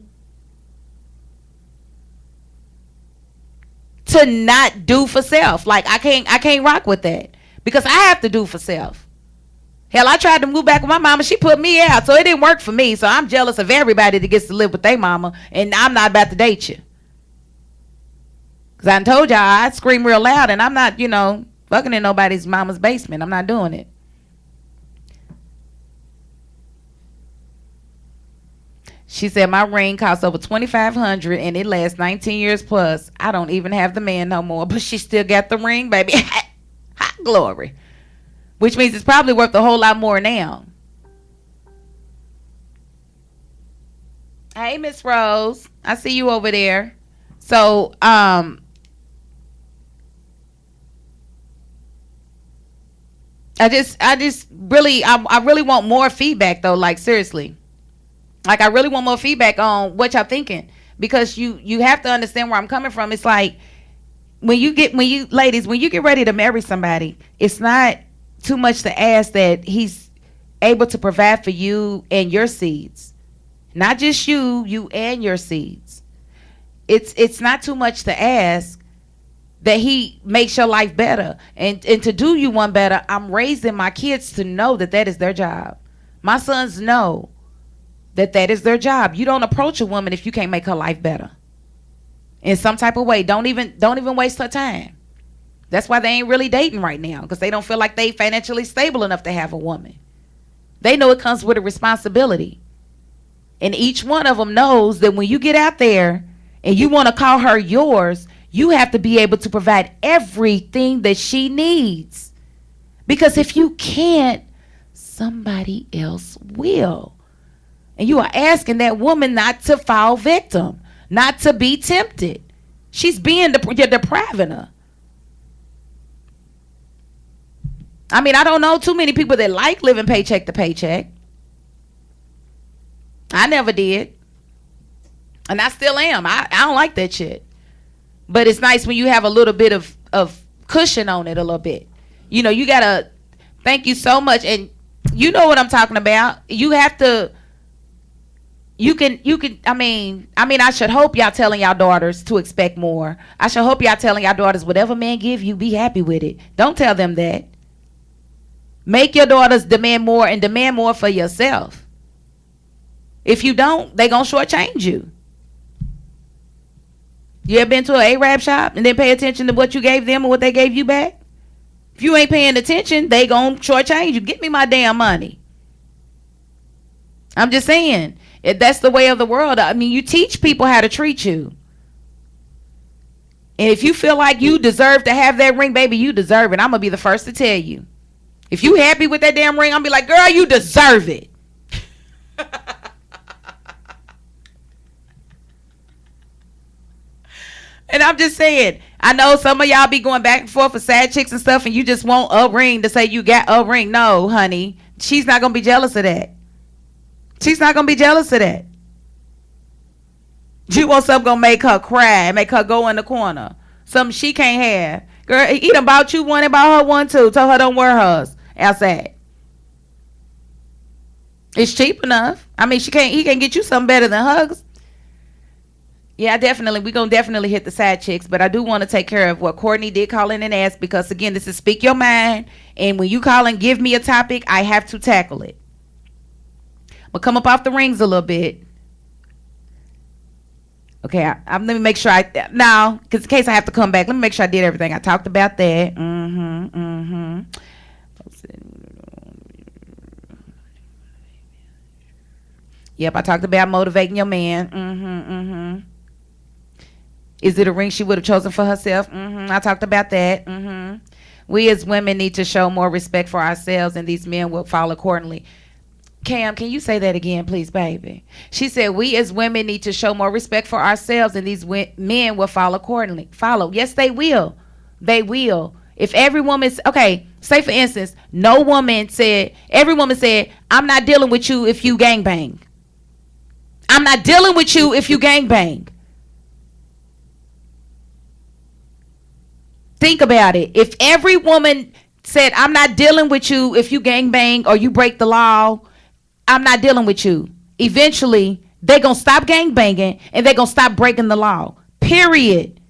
[SPEAKER 1] to not do for self. Like I can't rock with that because I have to do for self. Hell, I tried to move back with my mama. She put me out, so it didn't work for me. So I'm jealous of everybody that gets to live with their mama, and I'm not about to date you. Because I told y'all I scream real loud, and I'm not, fucking in nobody's mama's basement. I'm not doing it. She said my ring costs over $2,500 and it lasts 19 years plus. I don't even have the man no more, but she still got the ring, baby. Hot glory. Which means it's probably worth a whole lot more now. Hey, Miss Rose, I see you over there. So, I really want more feedback though. Like seriously, like I really want more feedback on what y'all thinking, because you have to understand where I'm coming from. It's like when you get ready to marry somebody, it's not too much to ask that he's able to provide for you and your seeds, not just you and your seeds. It's not too much to ask that he makes your life better. And to do you one better, I'm raising my kids to know that is their job. My sons know that is their job. You don't approach a woman if you can't make her life better in some type of way. Don't even waste her time. That's why they ain't really dating right now, because they don't feel like they financially stable enough to have a woman. They know it comes with a responsibility. And each one of them knows that when you get out there and you want to call her yours, you have to be able to provide everything that she needs. Because if you can't, somebody else will. And you are asking that woman not to fall victim, not to be tempted. She's you're depriving her. I mean, I don't know too many people that like living paycheck to paycheck. I never did. And I still am. I don't like that shit. But it's nice when you have a little bit of cushion on it a little bit. You gotta, thank you so much. And you know what I'm talking about. You have to, I mean, I should hope y'all telling y'all daughters to expect more. I should hope y'all telling y'all daughters whatever man give you, be happy with it. Don't tell them that. Make your daughters demand more, and demand more for yourself. If you don't, they gonna shortchange you. You ever been to an Arab shop and then pay attention to what you gave them and what they gave you back? If you ain't paying attention, they gonna shortchange you. Get me my damn money. I'm just saying, that's the way of the world. I mean, you teach people how to treat you. And if you feel like you deserve to have that ring, baby, you deserve it. I'm gonna be the first to tell you. If you happy with that damn ring, I'm gonna be like, girl, you deserve it. And I'm just saying, I know some of y'all be going back and forth for side chicks and stuff, and you just want a ring to say you got a ring. No, honey, she's not gonna be jealous of that. She's not gonna be jealous of that. You want something gonna make her cry, make her go in the corner, something she can't have, Girl, he done bought you one and bought her one too. Told her don't wear hers outside. It's cheap enough. I mean, he can't get you something better than hugs. Yeah, we gonna definitely hit the side chicks, but I do want to take care of what Courtney did call in and ask, because again, this is Speak Your Mind, and when you call and give me a topic, I have to tackle it. We'll come up off the rings a little bit. Okay, let me make sure now, because in case I have to come back, let me make sure I did everything. I talked about that. Yep, I talked about motivating your man. Is it a ring she would have chosen for herself? I talked about that. We as women need to show more respect for ourselves, and these men will follow accordingly. Cam, can you say that again, please, baby? She said, we as women need to show more respect for ourselves, and these men will follow accordingly. Follow. Yes, they will. They will. If every woman's, okay, say for instance, every woman said, I'm not dealing with you if you gangbang. I'm not dealing with you if you gangbang. Think about it. If every woman said, I'm not dealing with you if you gangbang or you break the law, I'm not dealing with you. Eventually, they're going to stop gangbanging and they're going to stop breaking the law. Period.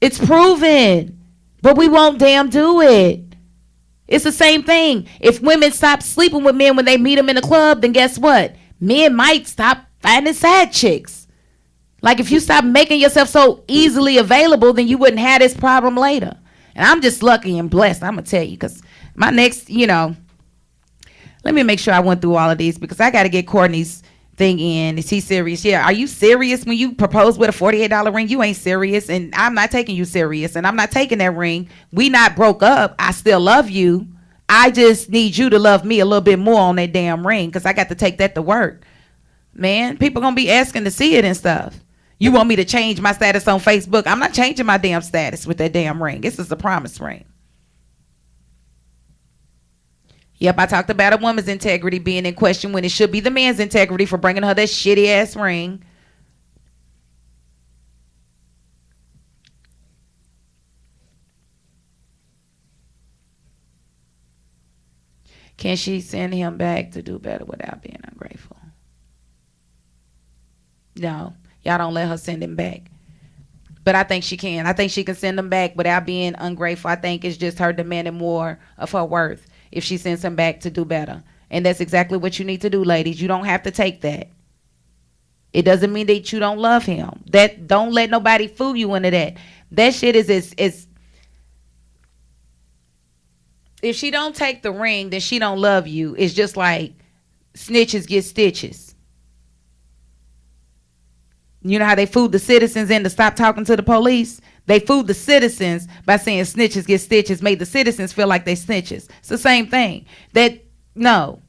[SPEAKER 1] It's proven. But we won't damn do it. It's the same thing. If women stop sleeping with men when they meet them in the club, then guess what? Men might stop finding side chicks. Like if you stop making yourself so easily available, then you wouldn't have this problem later. And I'm just lucky and blessed, I'm going to tell you, because my next, let me make sure I went through all of these, because I got to get Courtney's thing in. Is he serious? Yeah. Are you serious when you propose with a $48 ring? You ain't serious, and I'm not taking you serious, and I'm not taking that ring. We not broke up. I still love you. I just need you to love me a little bit more on that damn ring, because I got to take that to work. Man, people going to be asking to see it and stuff. You want me to change my status on Facebook? I'm not changing my damn status with that damn ring. This is a promise ring. Yep, I talked about a woman's integrity being in question when it should be the man's integrity for bringing her that shitty ass ring. Can she send him back to do better without being ungrateful? No. Y'all don't let her send him back. But I think she can. I think she can send him back without being ungrateful. I think it's just her demanding more of her worth if she sends him back to do better. And that's exactly what you need to do, ladies. You don't have to take that. It doesn't mean that you don't love him. That don't let nobody fool you into that. That shit is if she don't take the ring, then she don't love you. It's just like snitches get stitches. You know how they fooled the citizens into stop talking to the police? They fooled the citizens by saying snitches get stitches, made the citizens feel like they snitches. It's the same thing. No.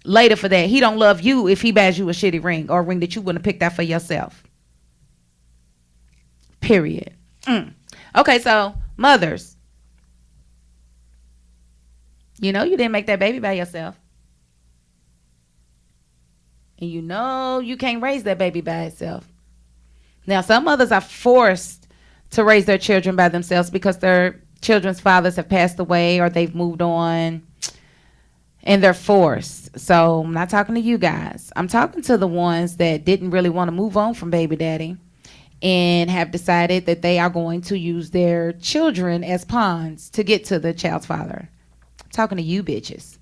[SPEAKER 1] Later for that, he don't love you if he buys you a shitty ring or a ring that you wouldn't have picked out for yourself. Period. Okay, so mothers. You didn't make that baby by yourself. And you can't raise that baby by itself. Now, some mothers are forced to raise their children by themselves because their children's fathers have passed away or they've moved on, and they're forced. So I'm not talking to you guys. I'm talking to the ones that didn't really want to move on from baby daddy and have decided that they are going to use their children as pawns to get to the child's father. I'm talking to you bitches.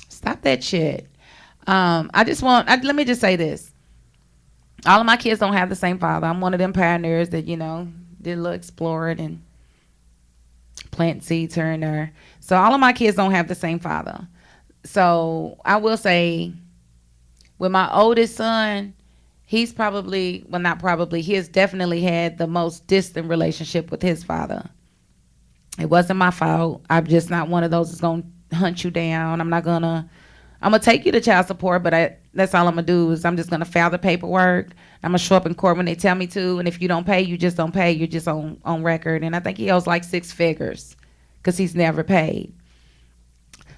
[SPEAKER 1] Stop that shit. Let me just say this. All of my kids don't have the same father. I'm one of them pioneers that, did a little exploring and planting seeds here and there. So all of my kids don't have the same father. So I will say with my oldest son, he has definitely had the most distant relationship with his father. It wasn't my fault. I'm just not one of those that's going to hunt you down. I'm going to take you to child support, but that's all I'm going to do is I'm just going to file the paperwork. I'm going to show up in court when they tell me to, and if you don't pay, you just don't pay. You're just on record. And I think he owes like 6 figures because he's never paid.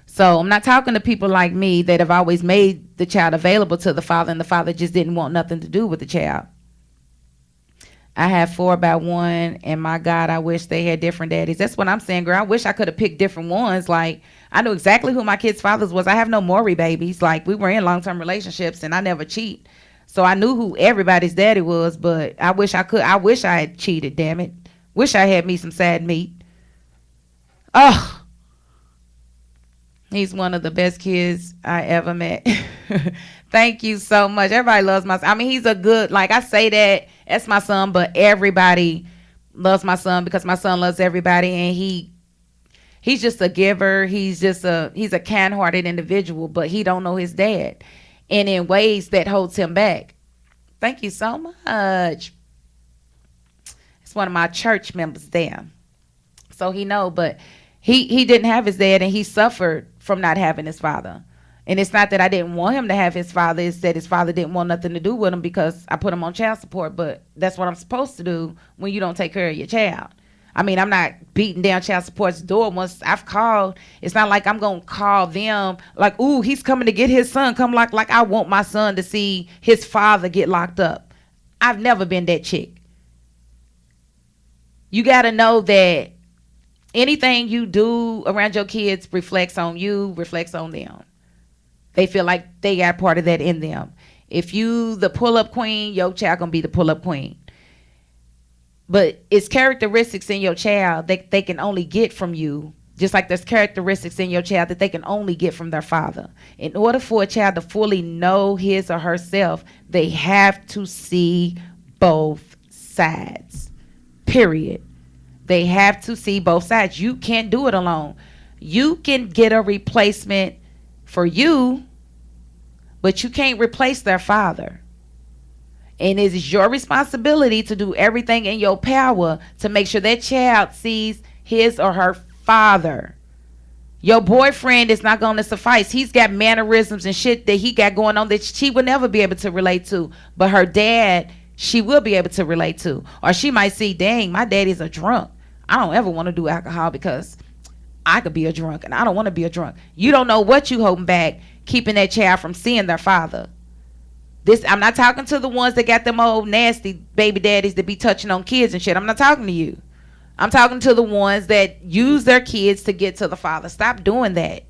[SPEAKER 1] So I'm not talking to people like me that have always made the child available to the father, and the father just didn't want nothing to do with the child. I have 4 by 1, and my God, I wish they had different daddies. That's what I'm saying, girl. I wish I could have picked different ones. Like, I knew exactly who my kids' fathers was. I have no Maury babies. Like, we were in long-term relationships, and I never cheat. So I knew who everybody's daddy was, but I wish I could. I wish I had cheated, damn it. Wish I had me some sad meat. Oh, he's one of the best kids I ever met. Thank you so much. Everybody loves my son. I mean, he's a good, like I say that's my son, but everybody loves my son because my son loves everybody, and he's just a giver. He's a kind-hearted individual, but he don't know his dad, and in ways that holds him back. Thank you so much. It's one of my church members there. So he know, but he didn't have his dad, and he suffered from not having his father. And it's not that I didn't want him to have his father. It's that his father didn't want nothing to do with him because I put him on child support. But that's what I'm supposed to do when you don't take care of your child. I mean, I'm not beating down child support's door. Once I've called, it's not like I'm going to call them like, ooh, he's coming to get his son. Come like I want my son to see his father get locked up. I've never been that chick. You got to know that anything you do around your kids reflects on you, reflects on them. They feel like they got part of that in them. If you the pull-up queen, your child gonna be the pull-up queen. But it's characteristics in your child that they can only get from you, just like there's characteristics in your child that they can only get from their father. In order for a child to fully know his or herself, they have to see both sides. Period. They have to see both sides. You can't do it alone. You can get a replacement for you, but you can't replace their father. And it is your responsibility to do everything in your power to make sure that child sees his or her father. Your boyfriend is not going to suffice. He's got mannerisms and shit that he got going on that she would never be able to relate to. But her dad, she will be able to relate to. Or she might see, dang, my daddy's a drunk. I don't ever want to do alcohol because I could be a drunk and I don't want to be a drunk. You don't know what you holding back, keeping that child from seeing their father. I'm not talking to the ones that got them old nasty baby daddies that be touching on kids and shit. I'm not talking to you. I'm talking to the ones that use their kids to get to the father. Stop doing that.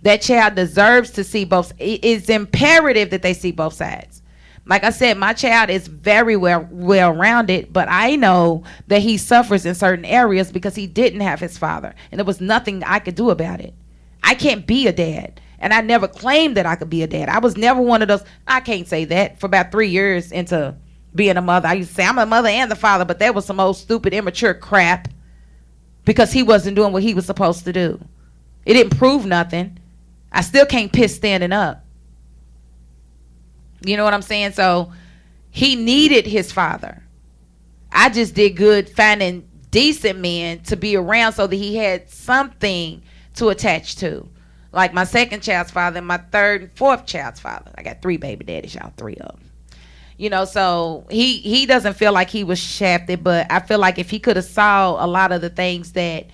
[SPEAKER 1] That child deserves to see both. It's imperative that they see both sides. Like I said, my child is very well-rounded, but I know that he suffers in certain areas because he didn't have his father, and there was nothing I could do about it. I can't be a dad, and I never claimed that I could be a dad. I was never one of those. I can't say that. For about 3 years into being a mother, I used to say I'm a mother and the father, but that was some old stupid immature crap because he wasn't doing what he was supposed to do. It didn't prove nothing. I still can't piss standing up. You know what I'm saying? So he needed his father. I just did good finding decent men to be around so that he had something to attach to. Like my second child's father and my third and fourth child's father. I got 3 baby daddies, y'all, 3 of them. You know, so he doesn't feel like he was shafted, but I feel like if he could have saw a lot of the things that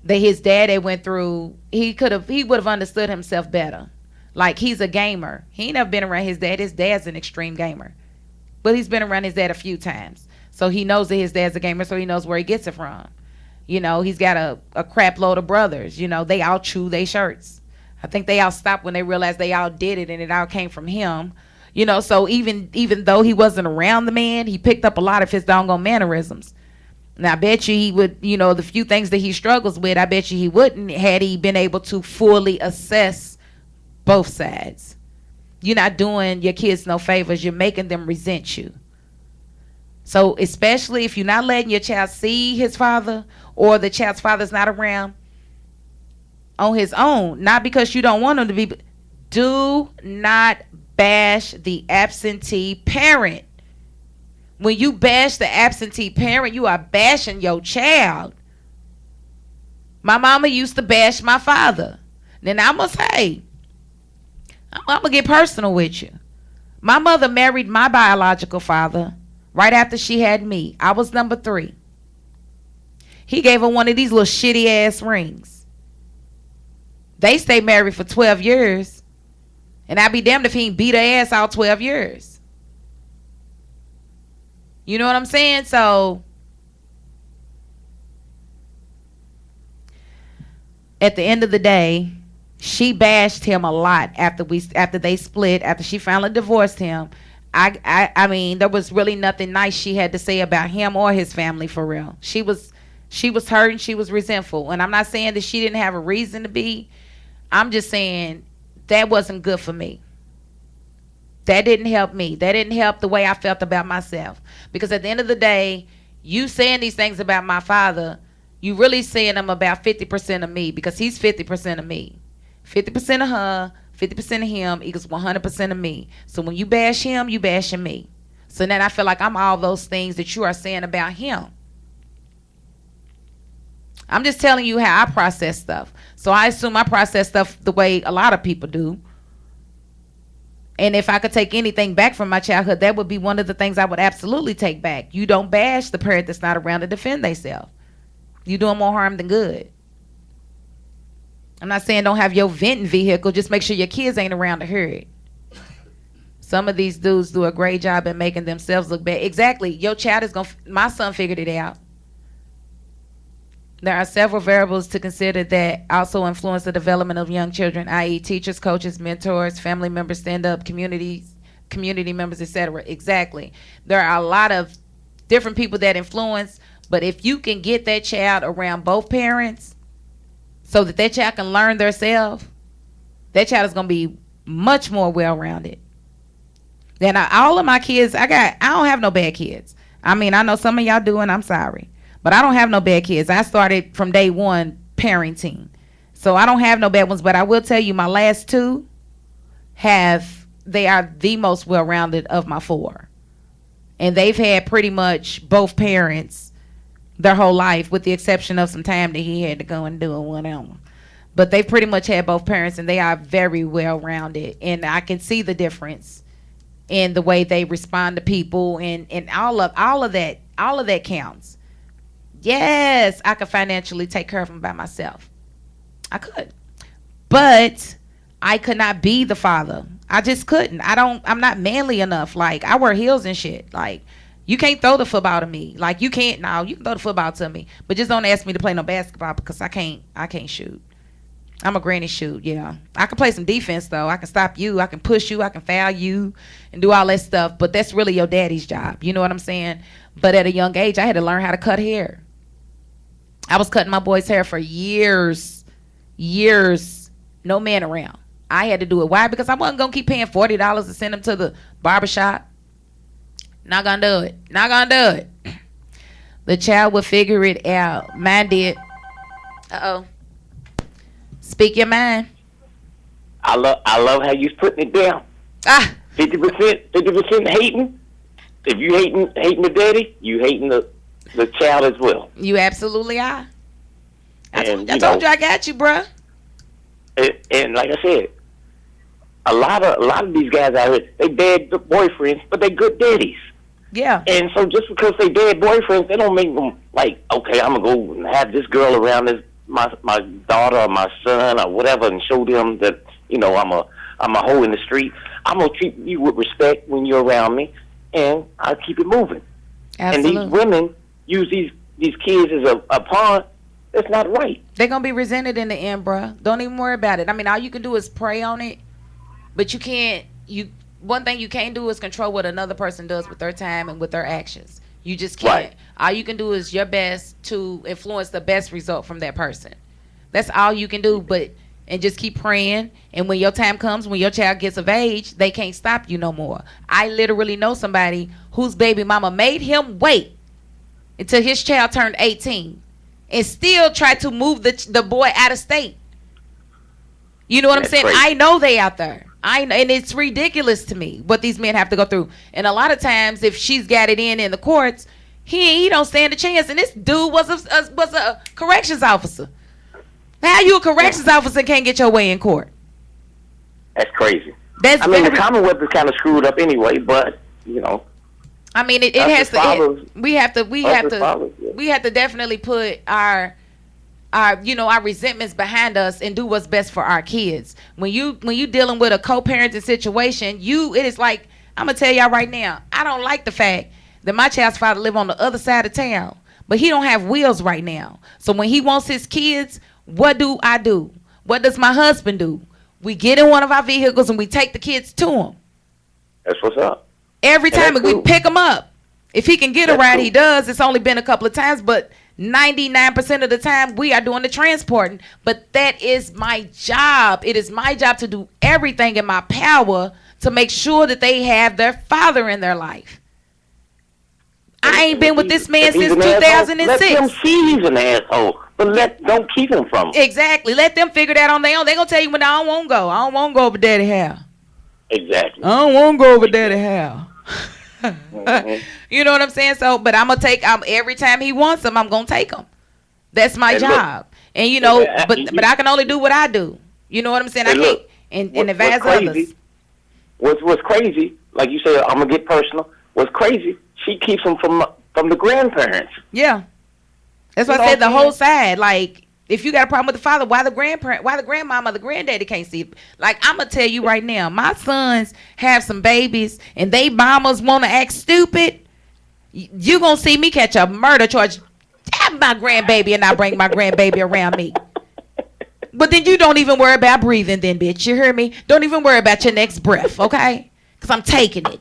[SPEAKER 1] his daddy went through, he would have understood himself better. Like, he's a gamer. He ain't never been around his dad. His dad's an extreme gamer. But he's been around his dad a few times. So he knows that his dad's a gamer, so he knows where he gets it from. You know, he's got a crap load of brothers. You know, they all chew their shirts. I think they all stopped when they realized they all did it and it all came from him. You know, so even though he wasn't around the man, he picked up a lot of his doggone mannerisms. Now, I bet you he would, you know, the few things that he struggles with, I bet you he wouldn't had he been able to fully assess both sides. You're not doing your kids no favors. You're making them resent you. So especially if you're not letting your child see his father, or the child's father's not around on his own, not because you don't want him to be. Do not bash the absentee parent. When you bash the absentee parent, you are bashing your child. My mama used to bash my father. Then I'm going to say, I'm going to get personal with you. My mother married my biological father right after she had me. I was number 3. He gave her one of these little shitty ass rings. They stayed married for 12 years. And I'd be damned if he ain't beat her ass all 12 years. You know what I'm saying? So at the end of the day, she bashed him a lot after they split, after she finally divorced him. I mean, there was really nothing nice she had to say about him or his family, for real. She was hurt and she was resentful. And I'm not saying that she didn't have a reason to be. I'm just saying that wasn't good for me. That didn't help me. That didn't help the way I felt about myself. Because at the end of the day, you saying these things about my father, you really saying them about 50% of me, because he's 50% of me. 50% of her, 50% of him equals 100% of me. So when you bash him, you bashing me. So then I feel like I'm all those things that you are saying about him. I'm just telling you how I process stuff. So I assume I process stuff the way a lot of people do. And if I could take anything back from my childhood, that would be one of the things I would absolutely take back. You don't bash the parent that's not around to defend themselves. You doing more harm than good. I'm not saying don't have your venting vehicle. Just make sure your kids ain't around to hear it. Some of these dudes do a great job at making themselves look bad. Exactly. Your child is my son figured it out. There are several variables to consider that also influence the development of young children, i.e. teachers, coaches, mentors, family members, stand-up community members, etc. Exactly. There are a lot of different people that influence, but if you can get that child around both parents so that child can learn themselves, that child is going to be much more well-rounded. Then all of my kids, I don't have no bad kids. I mean, I know some of y'all do, and I'm sorry. But I don't have no bad kids. I started from day one parenting. So I don't have no bad ones. But I will tell you, my last two they are the most well-rounded of my four. And they've had pretty much both parents their whole life, with the exception of some time that he had to go and do whatever. But they've pretty much had both parents, and they are very well-rounded. And I can see the difference in the way they respond to people, and all of that counts. Yes, I could financially take care of them by myself. I could. But I could not be the father. I just couldn't. I'm not manly enough. Like, I wear heels and shit. Like, you can't throw the football to me. Like, you can throw the football to me. But just don't ask me to play no basketball, because I can't shoot. I'm a granny shoot, yeah. I can play some defense, though. I can stop you. I can push you. I can foul you and do all that stuff. But that's really your daddy's job. You know what I'm saying? But at a young age, I had to learn how to cut hair. I was cutting my boy's hair for years. No man around. I had to do it. Why? Because I wasn't going to keep paying $40 to send him to the barbershop. Not going to do it. The child will figure it out. Mine did. Uh-oh. Speak your mind.
[SPEAKER 5] I love how you putting it down. 50% hating. If you hating the daddy, you hating the child as well.
[SPEAKER 1] You absolutely are. I told you I got you, bruh.
[SPEAKER 5] And like I said, a lot of these guys out here, they bad boyfriends, but they good daddies.
[SPEAKER 1] Yeah.
[SPEAKER 5] And so just because they bad boyfriends, they don't make them like, okay, I'm gonna go and have this girl around my daughter or my son or whatever, and show them that, you know, I'm a hoe in the street. I'm gonna treat you with respect when you're around me, and I'll keep it moving.
[SPEAKER 1] Absolutely.
[SPEAKER 5] And these women use these kids as a pawn. That's not right.
[SPEAKER 1] They're gonna be resented in the end, bruh. Don't even worry about it. I mean, all you can do is pray on it, but you can't. One thing you can't do is control what another person does with their time and with their actions. You just can't.
[SPEAKER 5] Right.
[SPEAKER 1] All you can do is your best to influence the best result from that person. That's all you can do. And just keep praying. And when your time comes, when your child gets of age, they can't stop you no more. I literally know somebody whose baby mama made him wait until his child turned 18 and still tried to move the boy out of state. You know what I'm saying?
[SPEAKER 5] Crazy.
[SPEAKER 1] I know they out there. I know, and it's ridiculous to me what these men have to go through. And a lot of times, if she's got it in the courts, he don't stand a chance. And this dude was a corrections officer. How you a corrections officer and can't get your way in court?
[SPEAKER 5] That's crazy.
[SPEAKER 1] That's
[SPEAKER 5] the Commonwealth is kind of screwed up anyway, but you know.
[SPEAKER 1] I mean, it has to. We have to definitely put our resentments behind us and do what's best for our kids. When you dealing with a co-parenting situation, it is like, I'm gonna tell y'all right now, I don't like the fact that my child's father live on the other side of town, but he don't have wheels right now. So when he wants his kids, what do I do? What does my husband do? We get in one of our vehicles and we take the kids to him.
[SPEAKER 5] That's what's up.
[SPEAKER 1] Every time
[SPEAKER 5] that's
[SPEAKER 1] we
[SPEAKER 5] cool.
[SPEAKER 1] pick him up. If he can get a
[SPEAKER 5] That's
[SPEAKER 1] ride,
[SPEAKER 5] cool.
[SPEAKER 1] he does. It's only been a couple of times, but 99% of the time we are doing the transporting. But that is my job. It is my job to do everything in my power to make sure that they have their father in their life. I ain't been with this man
[SPEAKER 5] If he's
[SPEAKER 1] since
[SPEAKER 5] an asshole,
[SPEAKER 1] 2006.
[SPEAKER 5] let him see he's an asshole, but don't keep him from him.
[SPEAKER 1] Exactly. Let them figure that on their own. They gonna tell you when I don't want to go. I don't want to go over daddy house.
[SPEAKER 5] Exactly.
[SPEAKER 1] I don't want to go over daddy house.
[SPEAKER 5] Mhm.
[SPEAKER 1] You know what I'm saying? So, but I'm gonna take. Every time he wants them, I'm gonna take him. That's my
[SPEAKER 5] And look,
[SPEAKER 1] job. And you know,
[SPEAKER 5] yeah,
[SPEAKER 1] but I can only do what I do. You know what I'm saying? I
[SPEAKER 5] And
[SPEAKER 1] can't
[SPEAKER 5] look,
[SPEAKER 1] and advise others.
[SPEAKER 5] What's crazy? Like you said, I'm gonna get personal. What's crazy? She keeps him from the grandparents.
[SPEAKER 1] Yeah, that's why
[SPEAKER 5] You
[SPEAKER 1] I
[SPEAKER 5] know
[SPEAKER 1] said the
[SPEAKER 5] what I'm
[SPEAKER 1] whole side. Like, if you got a problem with the father, why the grandparent, why the grandmama, the granddaddy can't see it? Like, I'm gonna tell you right now, my sons have some babies, and they mamas want to act stupid. You gonna see me catch a murder charge. Have my grandbaby, and I bring my grandbaby around me. But then you don't even worry about breathing, then, bitch. You hear me? Don't even worry about your next breath, okay? Because I'm taking it.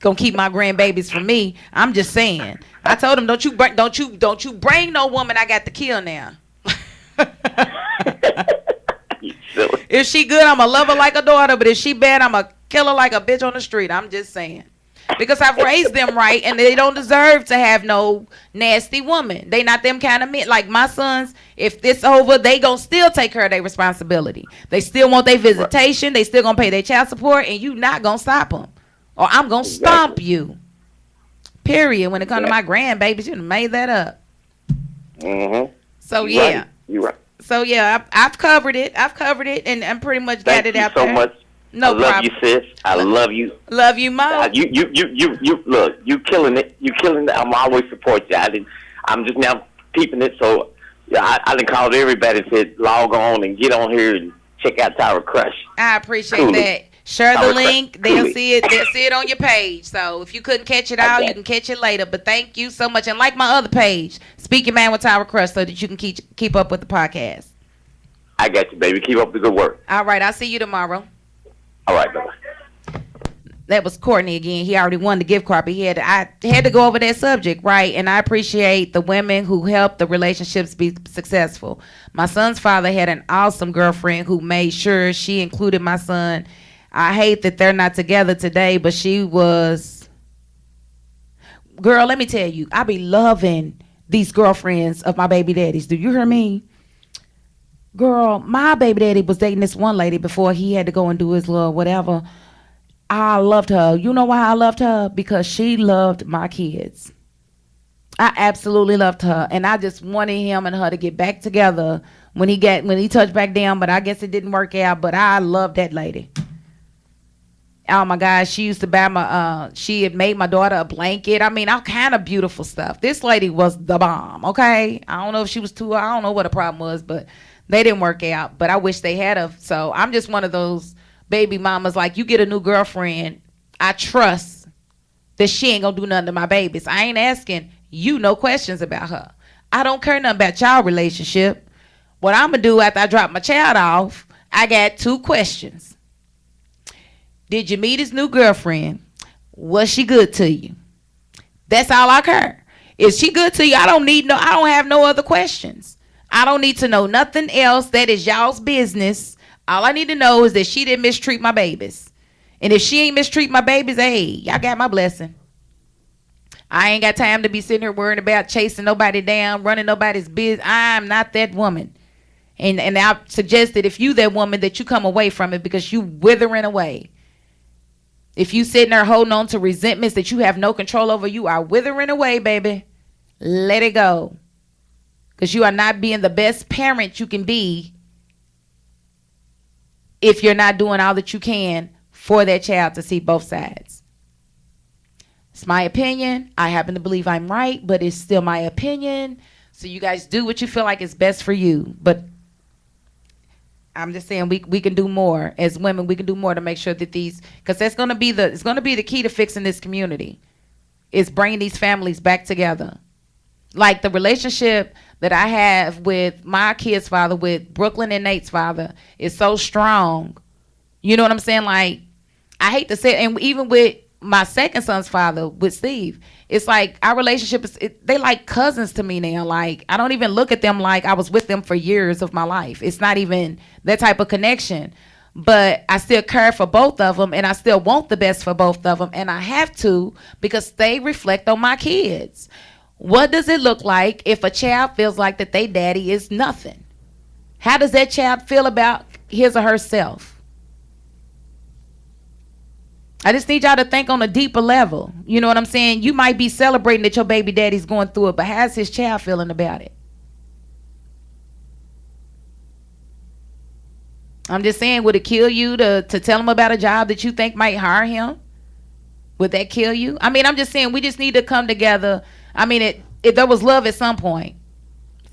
[SPEAKER 1] Gonna keep my grandbabies from me. I'm just saying. I told him, don't you bring no woman I got to kill now.
[SPEAKER 5] You silly.
[SPEAKER 1] If she good, I'ma love her like a daughter. But if she bad, I'ma kill her like a bitch on the street. I'm just saying. Because I've raised them right, and they don't deserve to have no nasty woman. They not them kind of men. Like my sons, if this over, they gonna still take care of their responsibility. They still want their visitation. They still gonna pay their child support, and you not gonna stop them, or I'm gonna stomp you. Period. When it comes to my grandbabies, you done made that up.
[SPEAKER 5] Mhm.
[SPEAKER 1] So
[SPEAKER 5] You
[SPEAKER 1] yeah.
[SPEAKER 5] right. You right.
[SPEAKER 1] So yeah, I've covered it. And I'm pretty much got
[SPEAKER 5] Thank
[SPEAKER 1] it
[SPEAKER 5] you
[SPEAKER 1] out
[SPEAKER 5] so
[SPEAKER 1] there.
[SPEAKER 5] much.
[SPEAKER 1] No
[SPEAKER 5] I love
[SPEAKER 1] problem.
[SPEAKER 5] you, sis. I love you.
[SPEAKER 1] Love you, Mom.
[SPEAKER 5] You look. You killing it. You killing it. I'm always support you. I'm just now peeping it. So yeah, I done called everybody and said log on and get on here and check out Tower Crush.
[SPEAKER 1] I appreciate
[SPEAKER 5] Coolly.
[SPEAKER 1] that. Share the
[SPEAKER 5] Tower
[SPEAKER 1] link.
[SPEAKER 5] Crush.
[SPEAKER 1] They'll
[SPEAKER 5] Coolly.
[SPEAKER 1] see it. They'll see it on your page. So if you couldn't catch it all,
[SPEAKER 5] Okay.
[SPEAKER 1] you can catch it later. But thank you so much. And like my other page, Speak Your Man with Tower Crush, so that you can keep up with the podcast.
[SPEAKER 5] I got you, baby. Keep up the good work.
[SPEAKER 1] All right. I'll see you tomorrow.
[SPEAKER 5] All right, bye.
[SPEAKER 1] That was Courtney again. He already won the gift card, but I had to go over that subject, right? And I appreciate the women who helped the relationships be successful. My son's father had an awesome girlfriend who made sure she included my son. I hate that they're not together today, but she was. Girl, let me tell you, I be loving these girlfriends of my baby daddies. Do you hear me? Girl, my baby daddy was dating this one lady before he had to go and do his little whatever. I loved her. You know why I loved her? Because she loved my kids. I absolutely loved her, and I just wanted him and her to get back together when he touched back down. But I guess it didn't work out. But I loved that lady. Oh my gosh, she used to buy she had made my daughter a blanket. I mean, all kind of beautiful stuff. This lady was the bomb. Okay, I don't know if she was too. I don't know what the problem was, but they didn't work out. But I wish they had her. So I'm just one of those baby mamas. Like, you get a new girlfriend, I trust that she ain't gonna do nothing to my babies. I ain't asking you no questions about her. I don't care nothing about y'all relationship. What I'm gonna do after I drop my child off, I got 2 questions. Did you meet his new girlfriend? Was she good to you? That's all I care. Is she good to you? I don't have no other questions. I don't need to know nothing else. That is y'all's business. All I need to know is that she didn't mistreat my babies. And if she ain't mistreat my babies, hey, y'all got my blessing. I ain't got time to be sitting here worrying about chasing nobody down, running nobody's business. I'm not that woman. And I suggest that if you that woman, that you come away from it, because you withering away. If you sitting there holding on to resentments that you have no control over, you are withering away, baby. Let it go. Because you are not being the best parent you can be if you're not doing all that you can for that child to see both sides. It's my opinion. I happen to believe I'm right, but it's still my opinion. So you guys do what you feel like is best for you. But I'm just saying we can do more as women. We can do more to make sure that these, because that's going to be it's going to be the key to fixing this community. is bringing these families back together. Like the relationship that I have with my kid's father, with Brooklyn and Nate's father, is so strong. You know what I'm saying? Like, I hate to say it, and even with my second son's father, with Steve, it's like our relationship is, they like cousins to me now. Like, I don't even look at them like I was with them for years of my life. It's not even that type of connection. But I still care for both of them, and I still want the best for both of them, and I have to, because they reflect on my kids. What does it look like if a child feels like that they daddy is nothing? How does that child feel about his or herself? I just need y'all to think on a deeper level. You know what I'm saying? You might be celebrating that your baby daddy's going through it, but how's his child feeling about it? I'm just saying, would it kill you to tell him about a job that you think might hire him? Would that kill you? I mean, I'm just saying, we just need to come together. I mean, if there was love at some point,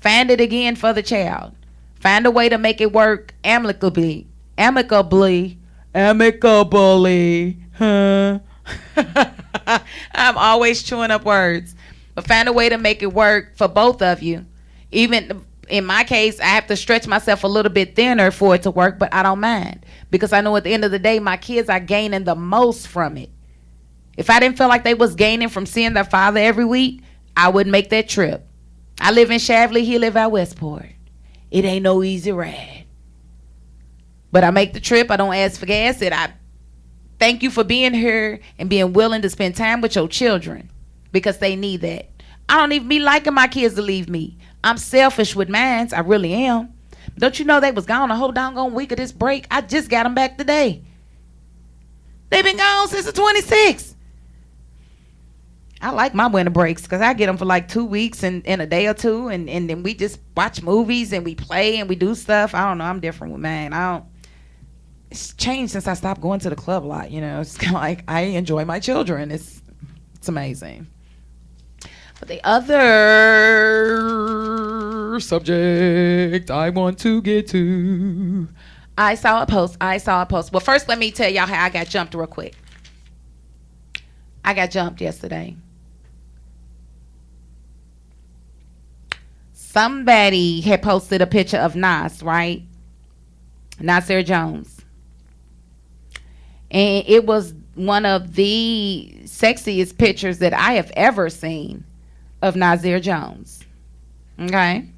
[SPEAKER 1] find it again for the child. Find a way to make it work amicably. Huh? I'm always chewing up words. But find a way to make it work for both of you. Even in my case, I have to stretch myself a little bit thinner for it to work, but I don't mind. Because I know at the end of the day, my kids are gaining the most from it. If I didn't feel like they was gaining from seeing their father every week, I wouldn't make that trip. I live in Shavley, he live out Westport. It ain't no easy ride. But I make the trip. I don't ask for gas. And I thank you for being here and being willing to spend time with your children, because they need that. I don't even be liking my kids to leave me. I'm selfish with mine. I really am. Don't you know they was gone a whole doggone week of this break? I just got them back today. They've been gone since the 26th. I like my winter breaks because I get them for like 2 weeks and in a day or two, and then we just watch movies and we play and we do stuff. I don't know. I'm different with mine. It's changed since I stopped going to the club a lot. You know, it's kind of like I enjoy my children. It's amazing. But the other subject I want to get to, I saw a post. Well, first let me tell y'all how I got jumped real quick. I got jumped yesterday. Somebody had posted a picture of Nas, right? Nasir Jones. And it was one of the sexiest pictures that I have ever seen of Nasir Jones. Okay?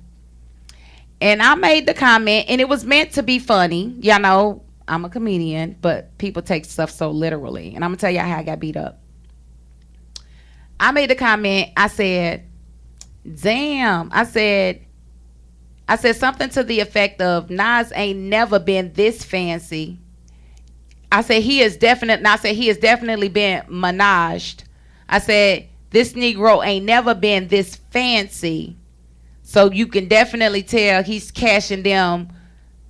[SPEAKER 1] And I made the comment, and it was meant to be funny. Y'all know I'm a comedian, but people take stuff so literally. And I'm going to tell y'all how I got beat up. I made the comment, I said, damn, I said something to the effect of, Nas ain't never been this fancy. I said he has definitely been menaged. I said this Negro ain't never been this fancy. So you can definitely tell he's cashing them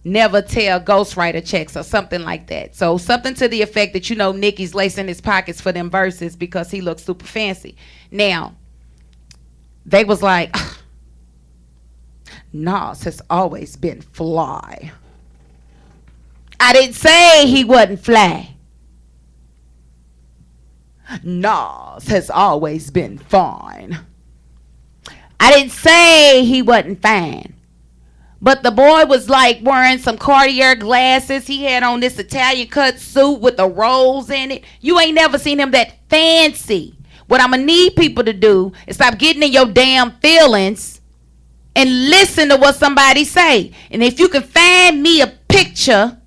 [SPEAKER 1] never tell ghostwriter checks or something like that. So something to the effect that, you know, Nicki's lacing his pockets for them verses because he looks super fancy. Now, they was like, Nas has always been fly. I didn't say he wasn't fly. Nas has always been fine. I didn't say he wasn't fine. But the boy was like wearing some Cartier glasses. He had on this Italian cut suit with the rolls in it. You ain't never seen him that fancy. What I'm going to need people to do is stop getting in your damn feelings and listen to what somebody say. And if you can find me a picture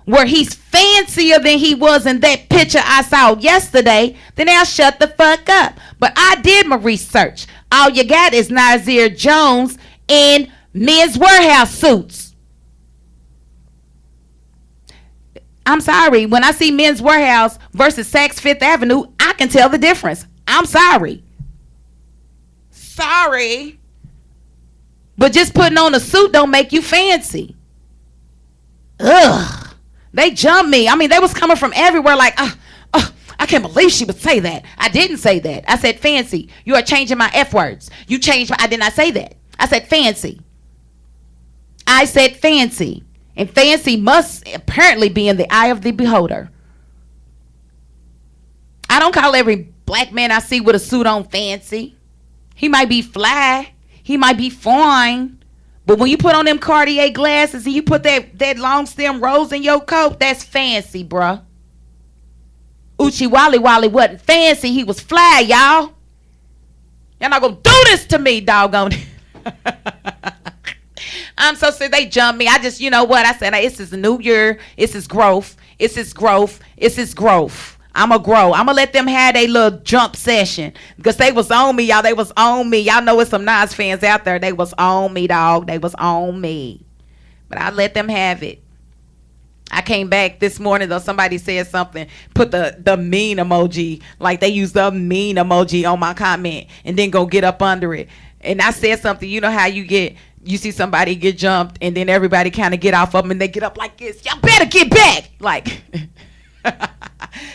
[SPEAKER 1] where he's fancier than he was in that picture I saw yesterday, then I'll shut the fuck up. But I did my research. All you got is Nasir Jones in Men's Warehouse suits. I'm sorry. When I see Men's Warehouse versus Saks Fifth Avenue, I can tell the difference. I'm sorry. Sorry. But just putting on a suit don't make you fancy. Ugh. They jumped me. I mean, they was coming from everywhere like, I can't believe she would say that. I didn't say that. I said fancy. You are changing my F words. You changed I did not say that. I said fancy. I said fancy. And fancy must apparently be in the eye of the beholder. I don't call every black man I see with a suit on fancy. He might be fly. He might be fine. But when you put on them Cartier glasses and you put that long stem rose in your coat, that's fancy, bruh. Uchi Wally Wally wasn't fancy. He was fly, y'all. Y'all not gonna do this to me, doggone it. I'm so sick. They jumped me. I just, you know what? I said, it's this new year. It's his growth. It's his growth. It's his growth. I'm going to grow. I'm going to let them have their little jump session. Because they was on me, y'all. They was on me. Y'all know it's some Nas fans out there. They was on me, dog. They was on me. But I let them have it. I came back this morning, though. Somebody said something. Put the mean emoji. Like they used the mean emoji on my comment. And then go get up under it. And I said something. You know how you see somebody get jumped and then everybody kind of get off of them and they get up like this. Y'all better get back. Like,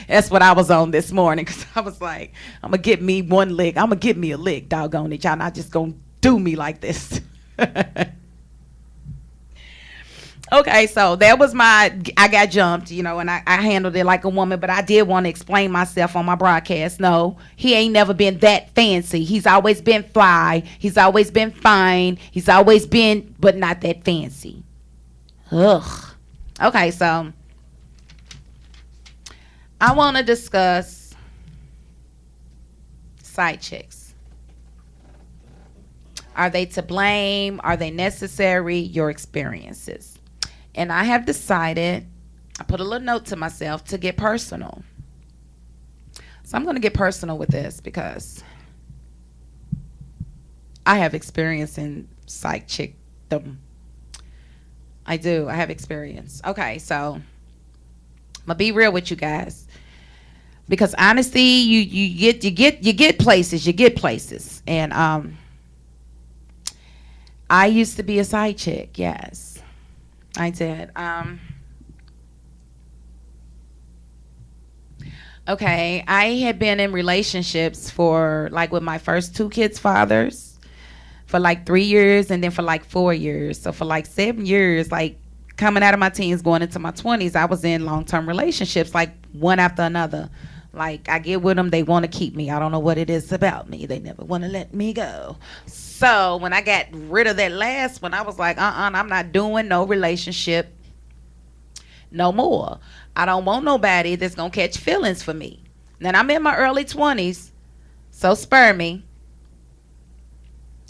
[SPEAKER 1] that's what I was on this morning. Because I was like, I'm going to get me one lick. I'm going to get me a lick, doggone it. Y'all not just going to do me like this. Okay, so that was I got jumped, you know, and I handled it like a woman, but I did want to explain myself on my broadcast. No, he ain't never been that fancy. He's always been fly. He's always been fine. He's always been, but not that fancy. Ugh. Okay, so I want to discuss side chicks. Are they to blame? Are they necessary? Your experiences. And I have decided, I put a little note to myself to get personal. So I'm going to get personal with this because I have experience in psych chickdom. I do. I have experience. Okay, so I'm going to be real with you guys. Because honestly, you get places. And I used to be a side chick, yes. I did. Okay, I had been in relationships for like with my first two kids' fathers for like 3 years and then for like 4 years. So for like 7 years, like coming out of my teens, going into my 20s, I was in long-term relationships, like one after another. Like I get with them, they want to keep me. I don't know what it is about me. They never want to let me go. So when I got rid of that last one, I was like, I'm not doing no relationship no more. I don't want nobody that's going to catch feelings for me. Now I'm in my early 20s, so spare me.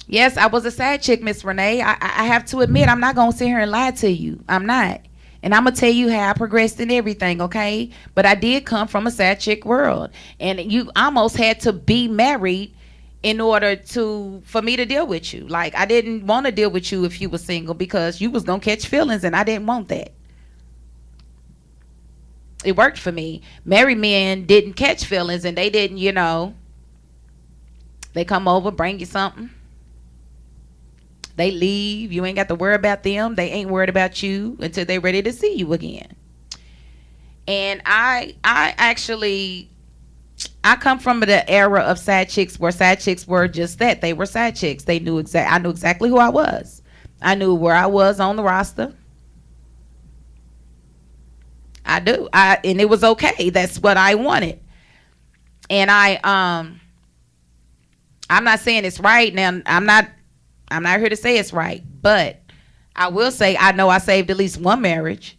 [SPEAKER 1] Yes, I was a side chick, Miss Renee. I have to admit, I'm not going to sit here and lie to you. I'm not. And I'm going to tell you how I progressed in everything, okay? But I did come from a side chick world. And you almost had to be married in order for me to deal with you. Like, I didn't want to deal with you if you were single because you was going to catch feelings, and I didn't want that. It worked for me. Married men didn't catch feelings, and they didn't, you know, they come over, bring you something. They leave. You ain't got to worry about them. They ain't worried about you until they're ready to see you again. And I come from the era of side chicks where side chicks were just that. They were side chicks. I knew exactly who I was. I knew where I was on the roster. I do. And it was okay. That's what I wanted. And I'm not saying it's right now. I'm not here to say it's right, but I will say I know I saved at least one marriage.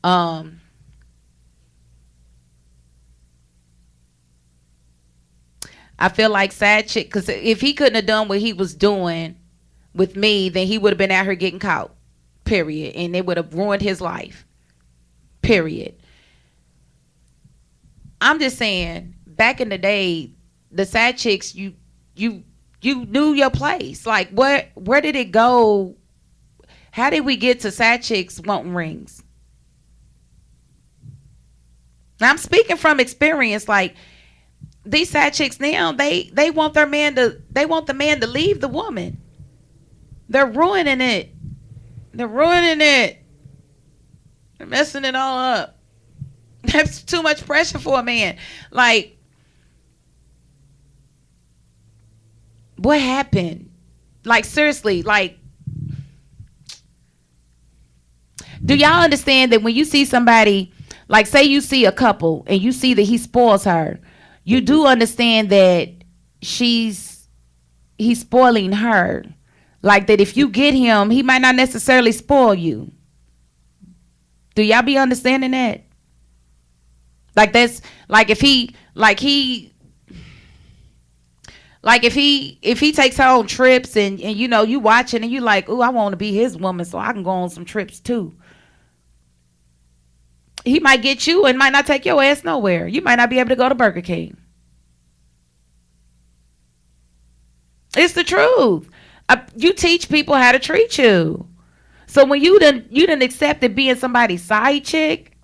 [SPEAKER 1] I feel like side chick, because if he couldn't have done what he was doing with me, then he would have been out here getting caught, period. And it would have ruined his life, period. I'm just saying, back in the day, the side chicks, you knew your place. Like, where did it go? How did we get to side chicks wanting rings? Now, I'm speaking from experience. Like, these side chicks now, they want the man to leave the woman. They're ruining it. They're messing it all up. That's too much pressure for a man. Like, what happened? Like, seriously, like, do y'all understand that when you see somebody, like, say you see a couple and you see that he spoils her, you do understand that he's spoiling her. Like that if you get him, he might not necessarily spoil you. Do y'all be understanding that? Like that's like if he takes her on trips and you know you watching and you like, ooh, I want to be his woman so I can go on some trips too. He might get you and might not take your ass nowhere. You might not be able to go to Burger King. It's the truth. You teach people how to treat you. So when you done accepted being somebody's side chick.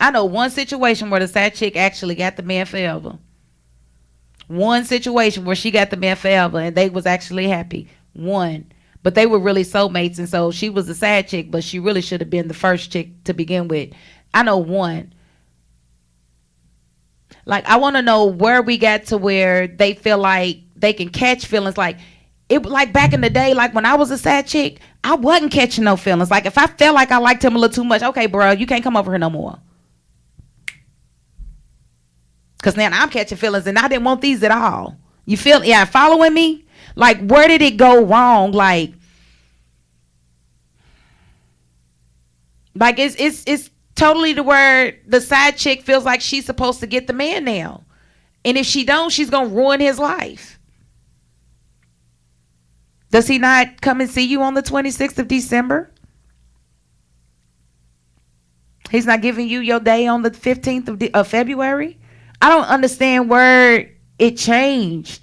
[SPEAKER 1] I know one situation where the side chick actually got the man forever. One situation where she got the man forever and they was actually happy. One. But they were really soulmates, and so she was the side chick, but she really should have been the first chick to begin with. I know one. Like, I want to know where we got to where they feel like they can catch feelings. Like, it like back in the day, like when I was a side chick, I wasn't catching no feelings. Like, if I felt like I liked him a little too much, okay, bro, you can't come over here no more. Because now I'm catching feelings, and I didn't want these at all. You feel, yeah, following me? Like, where did it go wrong? Like it's totally to where the side chick feels like she's supposed to get the man now. And if she don't, she's going to ruin his life. Does he not come and see you on the 26th of December? He's not giving you your day on the 15th of February? I don't understand where it changed.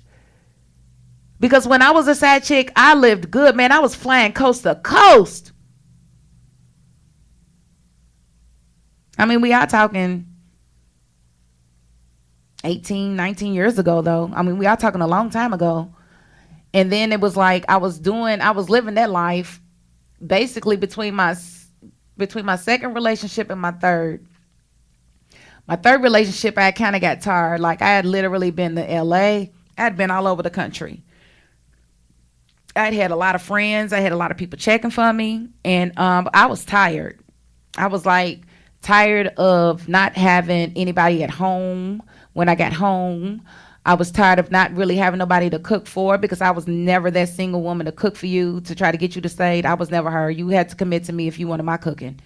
[SPEAKER 1] Because when I was a side chick, I lived good, man. I was flying coast to coast. I mean, we are talking 18, 19 years ago, though. I mean, we are talking a long time ago. And then it was like I was living that life basically between my second relationship and my third. My third relationship, I kind of got tired. Like, I had literally been to LA. I had been all over the country. I'd had a lot of friends. I had a lot of people checking for me. And I was tired. I was like tired of not having anybody at home when I got home. I was tired of not really having nobody to cook for because I was never that single woman to cook for you, to try to get you to stay. I was never her. You had to commit to me if you wanted my cooking.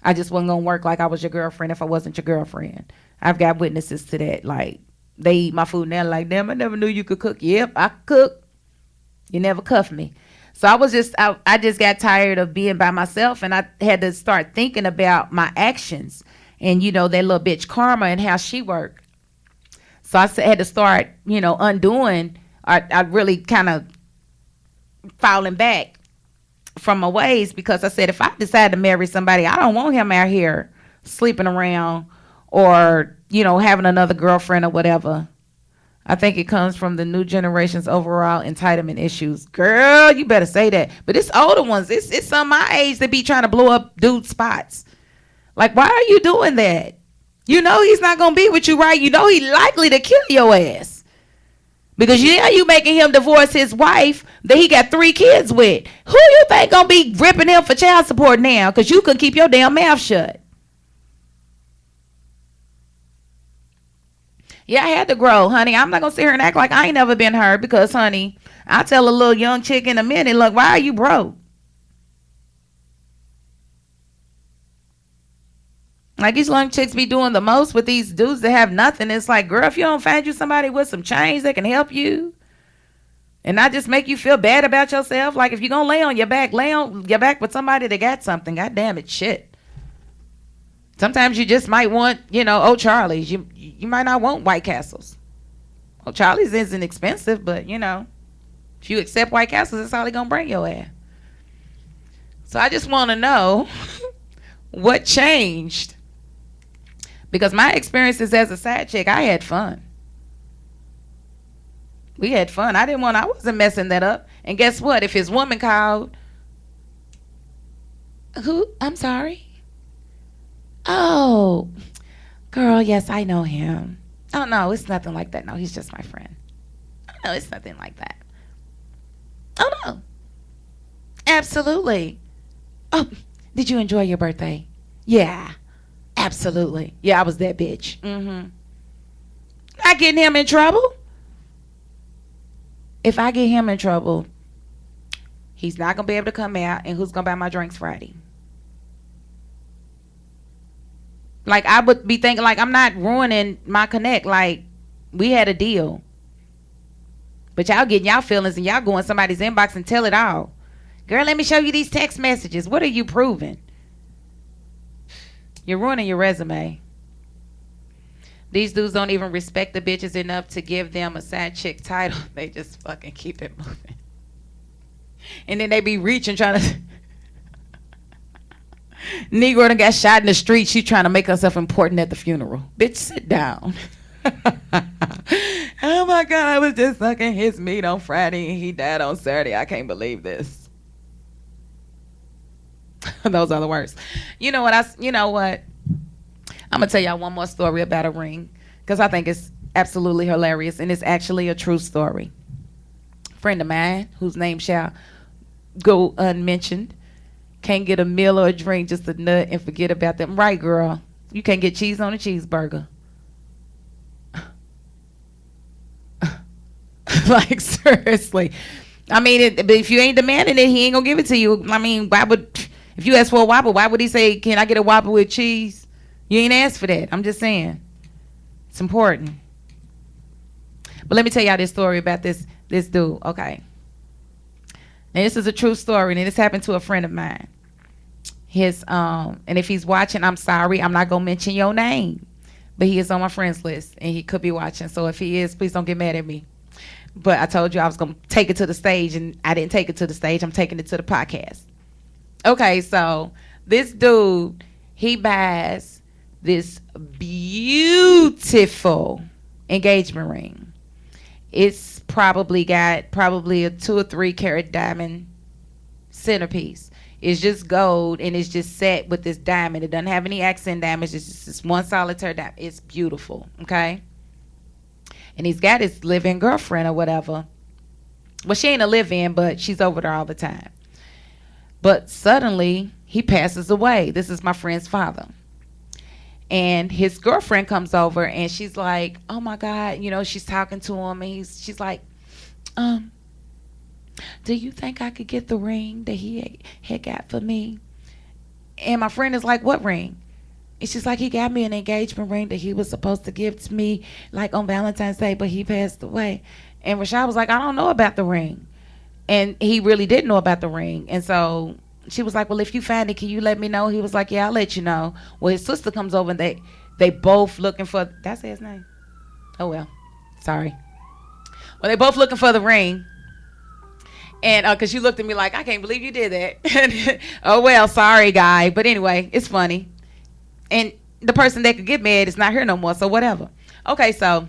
[SPEAKER 1] I just wasn't going to work like I was your girlfriend if I wasn't your girlfriend. I've got witnesses to that. Like, they eat my food now like, damn, I never knew you could cook. Yep, I cook. You never cuffed me. So I just got tired of being by myself, and I had to start thinking about my actions and, you know, that little bitch karma and how she worked. So I had to start, you know, undoing. I really kind of falling back from my ways because I said, if I decide to marry somebody, I don't want him out here sleeping around or, you know, having another girlfriend or whatever. I think it comes from the new generation's overall entitlement issues. Girl, you better say that. But it's older ones. It's some my age that be trying to blow up dude spots. Like, why are you doing that? You know he's not going to be with you, right? You know he's likely to kill your ass. Because you making him divorce his wife that he got 3 kids with. Who you think going to be ripping him for child support now? Because you couldn't keep your damn mouth shut. Yeah, I had to grow, honey. I'm not going to sit here and act like I ain't never been her because, honey, I'll tell a little young chick in a minute, look, why are you broke? Like, these young chicks be doing the most with these dudes that have nothing. It's like, girl, if you don't find you somebody with some change that can help you and not just make you feel bad about yourself, like if you're going to lay on your back with somebody that got something. God damn it, shit. Sometimes you just might want, you know, O'Charlie's. You might not want White Castles. O'Charlie's isn't expensive, but, you know, if you accept White Castles, that's all they're going to bring your ass. So I just want to know what changed. Because my experiences as a side chick, I had fun. We had fun. I wasn't messing that up. And guess what? If his woman called, who? I'm sorry. Oh, girl, yes, I know him. Oh, no, it's nothing like that. No, he's just my friend. Oh, no, it's nothing like that. Oh, no. Absolutely. Oh, did you enjoy your birthday? Yeah, Absolutely. Yeah, I was that bitch. Not getting him in trouble. If I get him in trouble, he's not going to be able to come out, and who's going to buy my drinks Friday? Like, I would be thinking, like, I'm not ruining my connect. Like, we had a deal. But y'all getting y'all feelings and y'all go in somebody's inbox and tell it all. Girl, let me show you these text messages. What are you proving? You're ruining your resume. These dudes don't even respect the bitches enough to give them a side chick title. They just fucking keep it moving. And then they be reaching, trying to... Negro done got shot in the street. She trying to make herself important at the funeral. Bitch, sit down. Oh my God, I was just sucking his meat on Friday and he died on Saturday. I can't believe this. Those are the worst. You know what? I'm gonna tell y'all one more story about a ring because I think it's absolutely hilarious and it's actually a true story. A friend of mine, whose name shall go unmentioned, can't get a meal or a drink, just a nut, and forget about them. Right, girl? You can't get cheese on a cheeseburger. Like, seriously. I mean, but if you ain't demanding it, he ain't gonna give it to you. I mean, if you ask for a Whopper, why would he say, can I get a Whopper with cheese? You ain't asked for that. I'm just saying. It's important. But let me tell y'all this story about this dude, okay? Now, this is a true story, and this happened to a friend of mine. And if he's watching, I'm sorry. I'm not gonna mention your name. But he is on my friends list, and he could be watching. So if he is, please don't get mad at me. But I told you I was going to take it to the stage, and I didn't take it to the stage. I'm taking it to the podcast. Okay, so this dude, he buys this beautiful engagement ring. It's probably got a 2 or 3 carat diamond centerpiece. It's just gold, and it's just set with this diamond. It doesn't have any accent diamonds. It's just this one solitaire diamond. It's beautiful, okay? And he's got his live-in girlfriend or whatever. Well, she ain't a live-in, but she's over there all the time. But suddenly, he passes away. This is my friend's father. And his girlfriend comes over, and she's like, oh, my God. You know, she's talking to him, and she's like, do you think I could get the ring that he had got for me? And my friend is like, what ring? And she's like, he got me an engagement ring that he was supposed to give to me like on Valentine's Day, but he passed away. And Rashad was like, I don't know about the ring. And he really didn't know about the ring. And so she was like, well, if you find it, can you let me know? He was like, yeah, I'll let you know. Well, his sister comes over, and they both looking for, did I say his name? Oh, well, sorry. Well, they both looking for the ring. And because she looked at me like, I can't believe you did that. Oh, well, sorry, guy. But anyway, it's funny. And the person that could get mad is not here no more, so whatever. Okay, so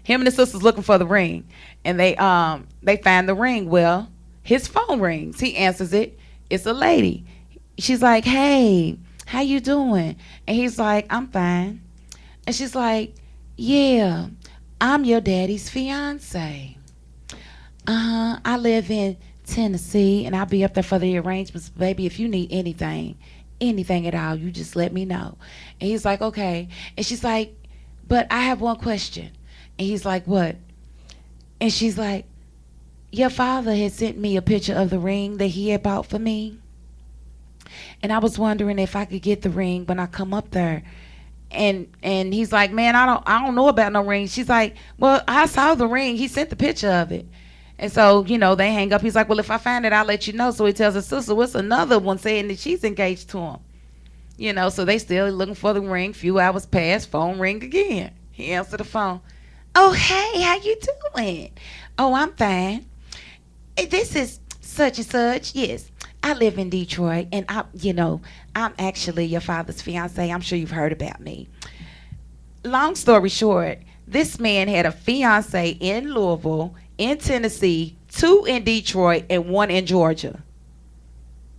[SPEAKER 1] him and his sister's looking for the ring, and they find the ring. Well, his phone rings. He answers it. It's a lady. She's like, hey, how you doing? And he's like, I'm fine. And she's like, yeah, I'm your daddy's fiance. I live in Tennessee, and I'll be up there for the arrangements. Baby, if you need anything at all, you just let me know. And he's like, okay. And she's like, but I have one question. And he's like, what? And she's like, your father had sent me a picture of the ring that he had bought for me, and I was wondering if I could get the ring when I come up there. And he's like, man, I don't know about no ring. She's like, well, I saw the ring. He sent the picture of it. And so, you know, they hang up. He's like, well, if I find it, I'll let you know. So he tells his sister, what's another one saying that she's engaged to him? You know, so they still looking for the ring. Few hours pass, phone ring again. He answered the phone. Oh, hey, how you doing? Oh, I'm fine. Hey, this is such and such. Yes, I live in Detroit, and I'm actually your father's fiance. I'm sure you've heard about me. Long story short, this man had a fiance in Louisville, in Tennessee, 2 in Detroit, and 1 in Georgia.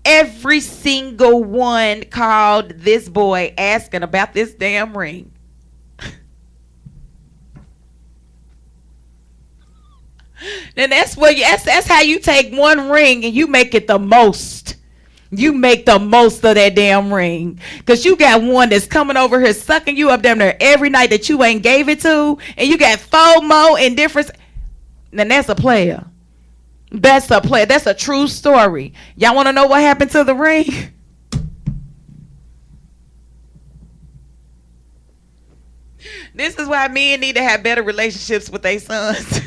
[SPEAKER 1] Every single one called this boy asking about this damn ring. And that's how you take one ring and you make it the most. You make the most of that damn ring. Because you got one that's coming over here sucking you up damn there every night that you ain't gave it to. And you got FOMO and difference. Then that's a player. That's a player. That's a true story. Y'all want to know what happened to the ring? This is why men need to have better relationships with their sons.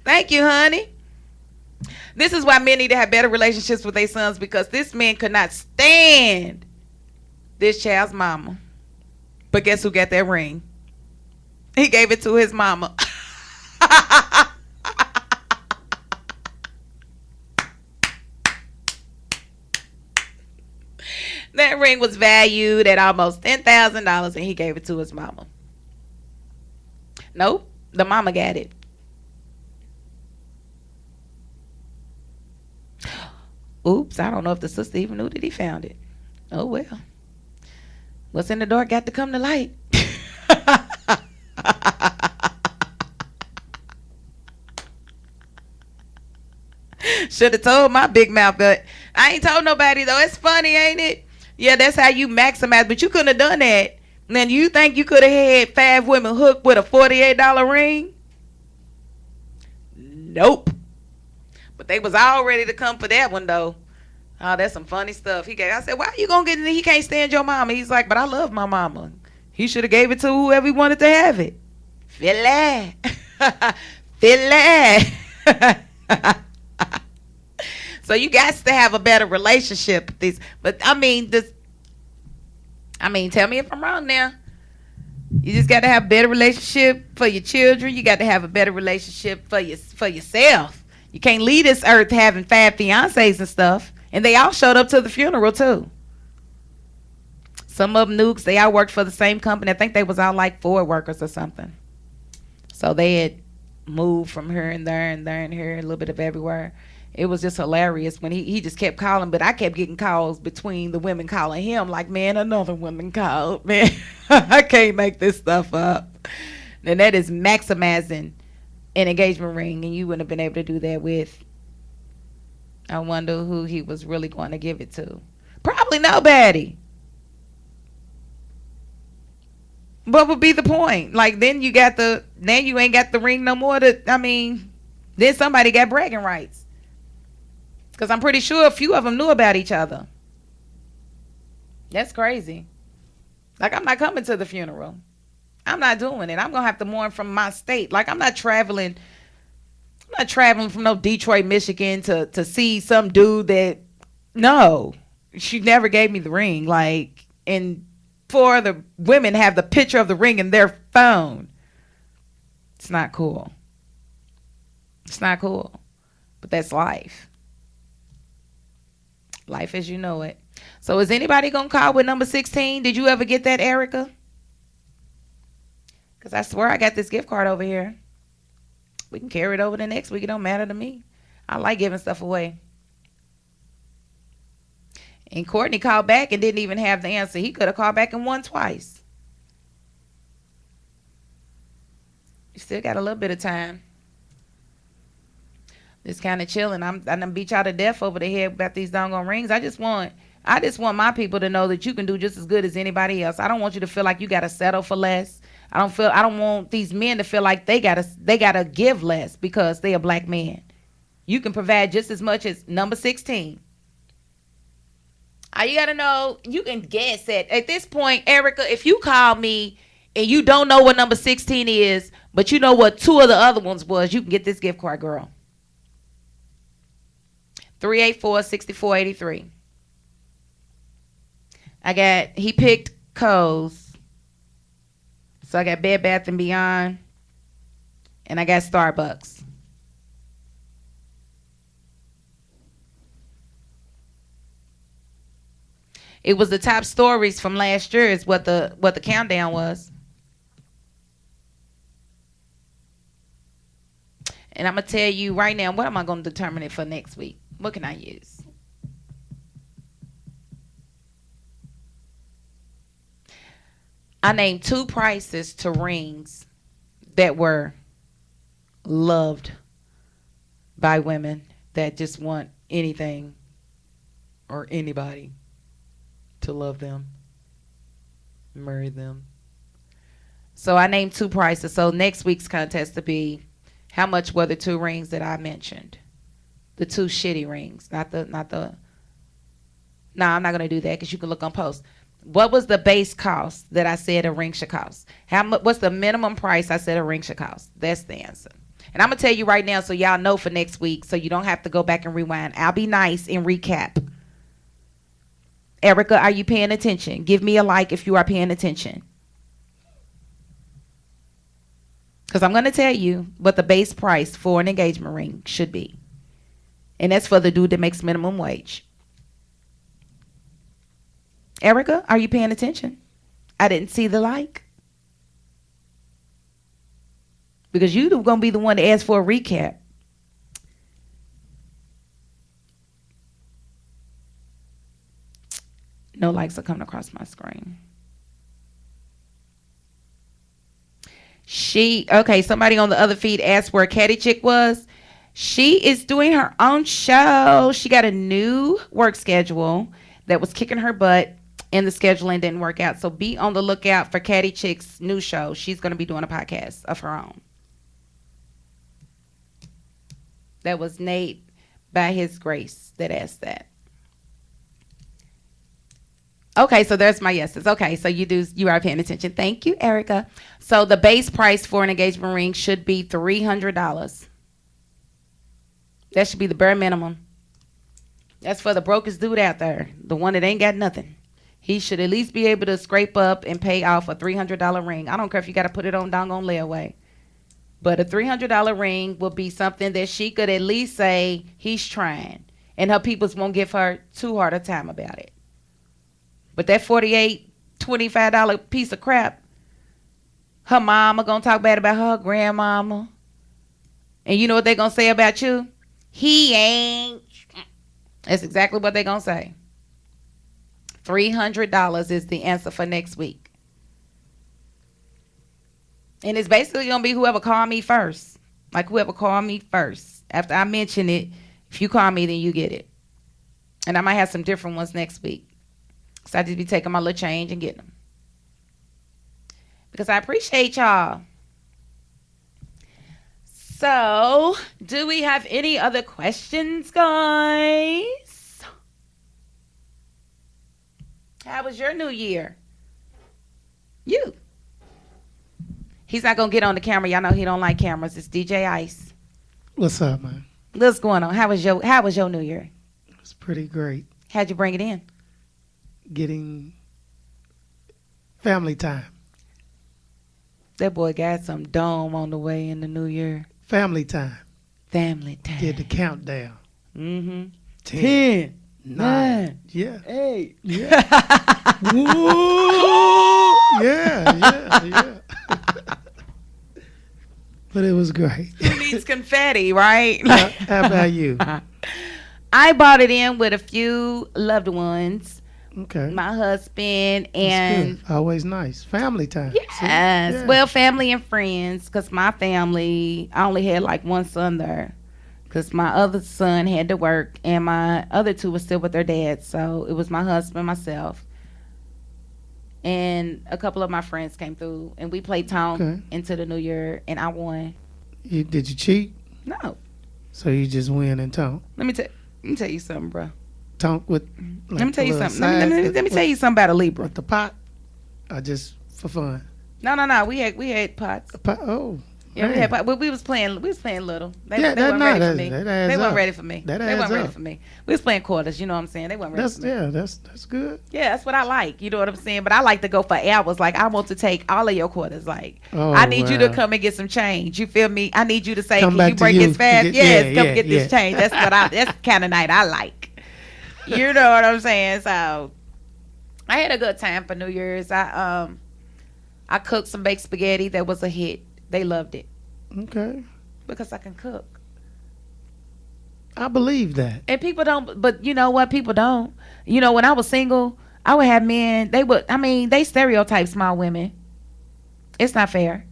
[SPEAKER 1] Thank you, honey. This is why men need to have better relationships with their sons, because this man could not stand this child's mama. But guess who got that ring? He gave it to his mama. That ring was valued at almost $10,000 and he gave it to his mama. Nope, the mama got it. Oops, I don't know if the sister even knew that he found it. Oh well. What's in the dark got to come to light. Should have told my big mouth, but I ain't told nobody though. It's funny, ain't it? Yeah, that's how you maximize, but you couldn't have done that. Then you think you could have had 5 women hooked with a $48 ring? Nope. But they was all ready to come for that one though. Oh, that's some funny stuff. I said, why are you gonna get in there? He can't stand your mama. He's like, but I love my mama. He should have gave it to whoever he wanted to have it. Philly. Philly. So you guys to have a better relationship with these. But tell me if I'm wrong now. You just got to have a better relationship for your children. You got to have a better relationship for yourself. You can't leave this earth having 5 fiancés and stuff. And they all showed up to the funeral too. Some of them knew because they all worked for the same company. I think they was all like Ford workers or something. So they had moved from here and there and there and here, a little bit of everywhere. It was just hilarious when he just kept calling, but I kept getting calls between the women calling him like, man, another woman called, man. I can't make this stuff up. And that is maximizing an engagement ring, and you wouldn't have been able to do that with. I wonder who he was really going to give it to. Probably nobody. What would be the point? Like, then you ain't got the ring no more. Then somebody got bragging rights. Because I'm pretty sure a few of them knew about each other. That's crazy. Like, I'm not coming to the funeral. I'm not doing it. I'm going to have to mourn from my state. Like, I'm not traveling from no Detroit, Michigan to see some dude that, no, she never gave me the ring. Like, and 4 other women have the picture of the ring in their phone. It's not cool. It's not cool. But that's life. Life as you know it. So is anybody going to call with number 16? Did you ever get that, Erica? Because I swear I got this gift card over here. We can carry it over the next week. It don't matter to me. I like giving stuff away. And Courtney called back and didn't even have the answer. He could have called back and won twice. You still got a little bit of time. Just kind of chilling. I done beat y'all to death over the head about these doggone rings. I just want my people to know that you can do just as good as anybody else. I don't want you to feel like you gotta settle for less. I don't want these men to feel like they gotta give less because they a black man. You can provide just as much as number 16. All you gotta know, you can guess at this point, Erica, if you call me and you don't know what number 16 is, but you know what 2 of the other ones was, you can get this gift card, girl. 384-6483. He picked Kohl's. So I got Bed Bath & Beyond. And I got Starbucks. It was the top stories from last year is what the countdown was. And I'm going to tell you right now, what am I going to determine it for next week? What can I use? I named 2 prices to rings that were loved by women that just want anything or anybody to love them, marry them. So I named 2 prices. So next week's contest to be, how much were the 2 rings that I mentioned? The 2 shitty rings, not the. No, I'm not gonna do that because you can look on post. What was the base cost that I said a ring should cost? What's the minimum price I said a ring should cost? That's the answer. And I'm gonna tell you right now, so y'all know for next week, so you don't have to go back and rewind. I'll be nice and recap. Erica, are you paying attention? Give me a like if you are paying attention. Because I'm going to tell you what the base price for an engagement ring should be. And that's for the dude that makes minimum wage. Erica, are you paying attention? I didn't see the like. Because you're going to be the one to ask for a recap. No likes are coming across my screen. Somebody on the other feed asked where Caddy Chick was. She is doing her own show. She got a new work schedule that was kicking her butt, and the scheduling didn't work out. So be on the lookout for Caddy Chick's new show. She's going to be doing a podcast of her own. That was Nate by his grace that asked that. Okay, so there's my yeses. Okay, so you are paying attention. Thank you, Erica. So the base price for an engagement ring should be $300. That should be the bare minimum. That's for the brokest dude out there, the one that ain't got nothing. He should at least be able to scrape up and pay off a $300 ring. I don't care if you got to put it on doggone layaway. But a $300 ring will be something that she could at least say he's trying. And her peoples won't give her too hard a time about it. But that $48, $25 piece of crap, her mama gonna talk bad about her grandmama. And you know what they gonna say about you? He ain't. That's exactly what they gonna say. $300 is the answer for next week. And it's basically gonna be whoever called me first. Like whoever called me first. After I mention it, if you call me, then you get it. And I might have some different ones next week. So I just be taking my little change and getting them. Because I appreciate y'all. So, do we have any other questions, guys? How was your new year? You. He's not going to get on the camera. Y'all know he don't like cameras. It's DJ Ice.
[SPEAKER 6] What's up, man?
[SPEAKER 1] What's going on? How was your new year?
[SPEAKER 6] It's pretty great.
[SPEAKER 1] How'd you bring it in?
[SPEAKER 6] Getting family time.
[SPEAKER 1] That boy got some dome on the way in the new year.
[SPEAKER 6] Family time.
[SPEAKER 1] Family time.
[SPEAKER 6] Did the countdown.
[SPEAKER 1] Mm-hmm.
[SPEAKER 6] 10, 9,
[SPEAKER 1] 8.
[SPEAKER 6] Yeah. Woo! Yeah. But it was great.
[SPEAKER 1] Who needs confetti, right?
[SPEAKER 6] How about you?
[SPEAKER 1] I bought it in with a few loved ones.
[SPEAKER 6] Okay.
[SPEAKER 1] My husband
[SPEAKER 6] That's
[SPEAKER 1] and
[SPEAKER 6] good. Always nice. Family time.
[SPEAKER 1] yes,
[SPEAKER 6] Yeah.
[SPEAKER 1] well, family and friends. Because my family, I only had like one son there. Because my other son had to work, and my other 2 were still with their dad. So it was my husband, myself, and a couple of my friends came through, and we played Tonk into the new year, and I won.
[SPEAKER 6] Did you cheat?
[SPEAKER 1] No,
[SPEAKER 6] So you just win and Tonk?
[SPEAKER 1] let me tell you something, bro.
[SPEAKER 6] Tonk with.
[SPEAKER 1] Let me tell you something. Let me tell you something about a Libra.
[SPEAKER 6] With the pot? Or just for fun?
[SPEAKER 1] No. We had pots.
[SPEAKER 6] Oh.
[SPEAKER 1] Yeah, we
[SPEAKER 6] man.
[SPEAKER 1] had pots. But we was playing little. They
[SPEAKER 6] Yeah,
[SPEAKER 1] weren't ready for me.
[SPEAKER 6] that
[SPEAKER 1] They
[SPEAKER 6] adds
[SPEAKER 1] weren't
[SPEAKER 6] up.
[SPEAKER 1] ready for me.
[SPEAKER 6] That
[SPEAKER 1] They
[SPEAKER 6] adds
[SPEAKER 1] weren't ready
[SPEAKER 6] up.
[SPEAKER 1] for me. We was playing quarters. You know what I'm saying? They weren't ready for me.
[SPEAKER 6] That's good.
[SPEAKER 1] Yeah, that's what I like. You know what I'm saying? But I like to go for hours. Like, I want to take all of your quarters. Like,
[SPEAKER 6] Oh,
[SPEAKER 1] I need you to
[SPEAKER 6] wow.
[SPEAKER 1] come and get some change. You feel me? I need you to say,
[SPEAKER 6] Come
[SPEAKER 1] can
[SPEAKER 6] back
[SPEAKER 1] you
[SPEAKER 6] to
[SPEAKER 1] break
[SPEAKER 6] you
[SPEAKER 1] this fast?
[SPEAKER 6] to get-
[SPEAKER 1] Yes,
[SPEAKER 6] yeah,
[SPEAKER 1] come get this
[SPEAKER 6] yeah.
[SPEAKER 1] change. That's that's the kind of night I like. You know what I'm saying? So I had a good time for New Year's. I cooked some baked spaghetti that was a hit. They loved it
[SPEAKER 6] Okay.
[SPEAKER 1] because I can cook.
[SPEAKER 6] I believe that.
[SPEAKER 1] And people don't, but you know what? People don't. You know, when I was single, I would have men, they stereotype small women. It's not fair.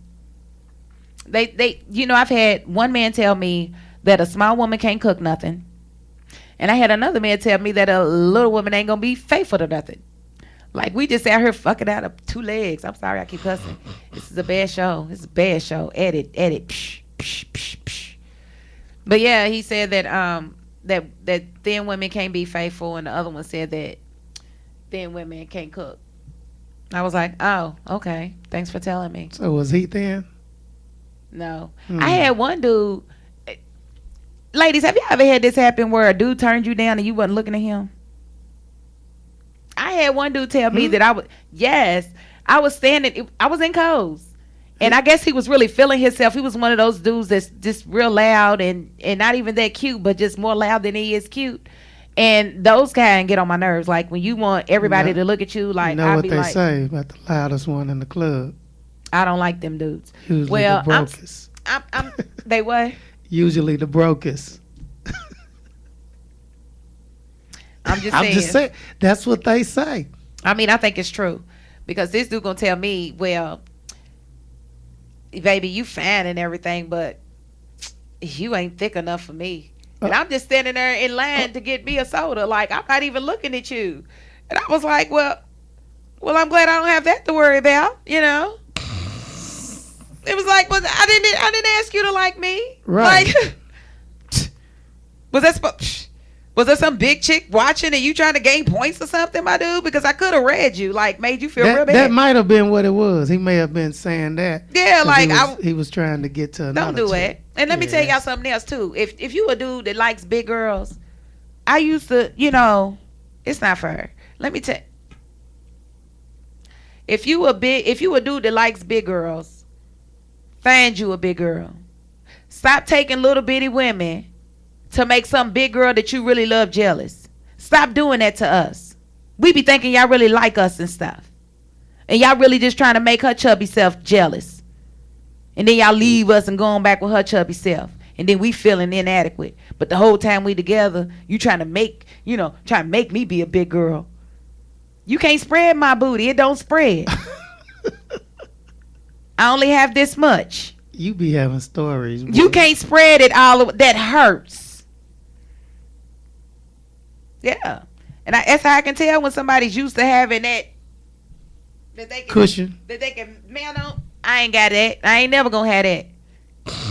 [SPEAKER 1] They, I've had one man tell me that a small woman can't cook nothing. And I had another man tell me that a little woman ain't gonna be faithful to nothing. Like, we just out here fucking out of 2 legs. I'm sorry, I keep cussing. This is a bad show. This is a bad show. Edit. Psh, psh, psh, psh. But yeah, he said that that thin women can't be faithful, and the other one said that thin women can't cook. I was like, oh, okay. Thanks for telling me.
[SPEAKER 6] So was he thin?
[SPEAKER 1] No. I had one dude. Ladies, have you ever had this happen where a dude turned you down and you wasn't looking at him? I had one dude tell me that I was standing, I was in Coles. And I guess he was really feeling himself. He was one of those dudes that's just real loud and not even that cute, but just more loud than he is cute. And those kind get on my nerves. Like, when you want everybody to look at you, like,
[SPEAKER 6] you know
[SPEAKER 1] I'd
[SPEAKER 6] what
[SPEAKER 1] be
[SPEAKER 6] they
[SPEAKER 1] like,
[SPEAKER 6] say about the loudest one in the club?
[SPEAKER 1] I don't like them dudes.
[SPEAKER 6] Usually the brokest.
[SPEAKER 1] I'm they what?
[SPEAKER 6] Usually the brokest.
[SPEAKER 1] I'm just
[SPEAKER 6] I'm just saying. That's what they say.
[SPEAKER 1] I mean, I think it's true, because this dude gonna tell me, well, baby, you fine and everything, but you ain't thick enough for me. And I'm just standing there in line to get me a soda. Like, I'm not even looking at you. And I was like, well, I'm glad I don't have that to worry about, you know? It was like, well, I didn't ask you to like me.
[SPEAKER 6] Right.
[SPEAKER 1] Like, was there some big chick watching and you trying to gain points or something, my dude? Because I could have read you, like, made you feel real bad.
[SPEAKER 6] That might have been what it was. He may have been saying that.
[SPEAKER 1] Yeah, like,
[SPEAKER 6] he was trying to get to another
[SPEAKER 1] don't do
[SPEAKER 6] chick.
[SPEAKER 1] it. And let me tell y'all something else too. If you a dude that likes big girls, I used to, you know, it's not for her. Let me tell. If you a dude that likes big girls, find you a big girl. Stop taking little bitty women to make some big girl that you really love jealous. Stop doing that to us. We be thinking y'all really like us and stuff, and y'all really just trying to make her chubby self jealous. And then y'all leave us and go on back with her chubby self. And then we feeling inadequate. But the whole time we together, you trying to make me be a big girl. You can't spread my booty. It don't spread. I only have this much.
[SPEAKER 6] You be having stories. Boy.
[SPEAKER 1] You can't spread it all. That hurts. Yeah. And that's how I can tell when somebody's used to having that they can,
[SPEAKER 6] cushion.
[SPEAKER 1] That they can man on. I ain't got that. I ain't never gonna have that.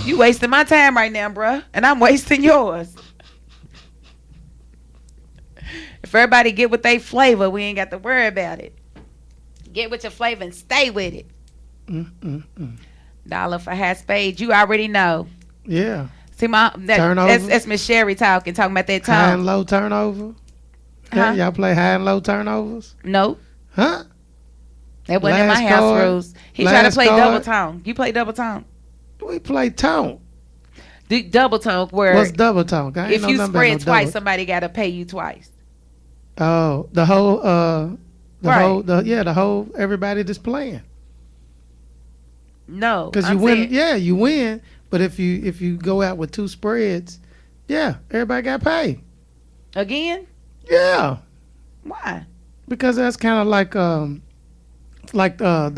[SPEAKER 1] You wasting my time right now, bruh. And I'm wasting yours. If everybody get with their flavor, we ain't got to worry about it. Get with your flavor and stay with it. Dollar for half spade. You already know.
[SPEAKER 6] Yeah.
[SPEAKER 1] See, that's Miss Sherry talking about that
[SPEAKER 6] high
[SPEAKER 1] tone.
[SPEAKER 6] and low turnover. Yeah, y'all play high and low turnovers?
[SPEAKER 1] Nope.
[SPEAKER 6] Huh?
[SPEAKER 1] That wasn't in my
[SPEAKER 6] Last
[SPEAKER 1] house
[SPEAKER 6] card.
[SPEAKER 1] rules. He tried to
[SPEAKER 6] Last
[SPEAKER 1] play
[SPEAKER 6] card.
[SPEAKER 1] double tone. You play double tone?
[SPEAKER 6] We play tone.
[SPEAKER 1] The double tone where
[SPEAKER 6] What's double tone? I ain't
[SPEAKER 1] if
[SPEAKER 6] know
[SPEAKER 1] you
[SPEAKER 6] nothing about
[SPEAKER 1] spread
[SPEAKER 6] no
[SPEAKER 1] twice,
[SPEAKER 6] double.
[SPEAKER 1] somebody got to pay you twice.
[SPEAKER 6] Oh, the whole
[SPEAKER 1] Right.
[SPEAKER 6] the whole everybody that's playing.
[SPEAKER 1] No,
[SPEAKER 6] Because you win, you win. But if you go out with 2 spreads, yeah, everybody got paid.
[SPEAKER 1] Again?
[SPEAKER 6] Yeah,
[SPEAKER 1] Why?
[SPEAKER 6] because that's kind of like the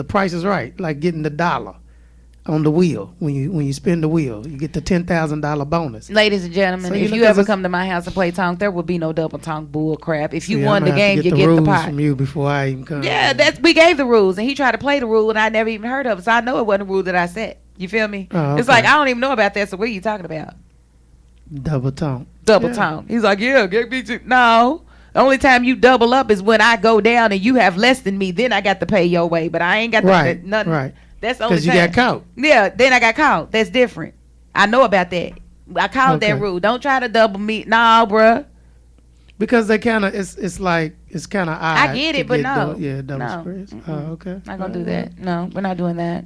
[SPEAKER 6] Price is Right, like getting the dollar on the wheel. When you spin the wheel, you get the $10,000 bonus.
[SPEAKER 1] Ladies and gentlemen,
[SPEAKER 6] So
[SPEAKER 1] if
[SPEAKER 6] look
[SPEAKER 1] you
[SPEAKER 6] at
[SPEAKER 1] ever
[SPEAKER 6] this-
[SPEAKER 1] come to my house and play tongue, there will be no double tongue bull crap. If you
[SPEAKER 6] See,
[SPEAKER 1] won
[SPEAKER 6] I'ma
[SPEAKER 1] the
[SPEAKER 6] have to
[SPEAKER 1] game, you
[SPEAKER 6] the
[SPEAKER 1] get the
[SPEAKER 6] rules
[SPEAKER 1] pot.
[SPEAKER 6] from you before I even come.
[SPEAKER 1] Yeah, we gave the rules, and he tried to play the rule, and I never even heard of it, so I know it wasn't a rule that I set. You feel me?
[SPEAKER 6] Oh,
[SPEAKER 1] It's
[SPEAKER 6] okay.
[SPEAKER 1] like, I don't even know about that, so what are you talking about?
[SPEAKER 6] double tone.
[SPEAKER 1] Double
[SPEAKER 6] Yeah.
[SPEAKER 1] tone. He's like, yeah, get me to. No. The only time you double up is when I go down and you have less than me. Then I got to pay your way, but I ain't got
[SPEAKER 6] Right,
[SPEAKER 1] nothing.
[SPEAKER 6] right.
[SPEAKER 1] That's the only
[SPEAKER 6] Because you
[SPEAKER 1] time.
[SPEAKER 6] got caught.
[SPEAKER 1] Yeah, then I got caught. That's different. I know about that. I called that
[SPEAKER 6] Okay.
[SPEAKER 1] rule. Don't try to double me. Nah, bruh.
[SPEAKER 6] Because they kind of it's like it's kind of odd.
[SPEAKER 1] I get
[SPEAKER 6] to
[SPEAKER 1] it, but no.
[SPEAKER 6] double
[SPEAKER 1] No.
[SPEAKER 6] spreads.
[SPEAKER 1] Mm-mm.
[SPEAKER 6] Oh, okay.
[SPEAKER 1] Not gonna do that. No, we're not doing that.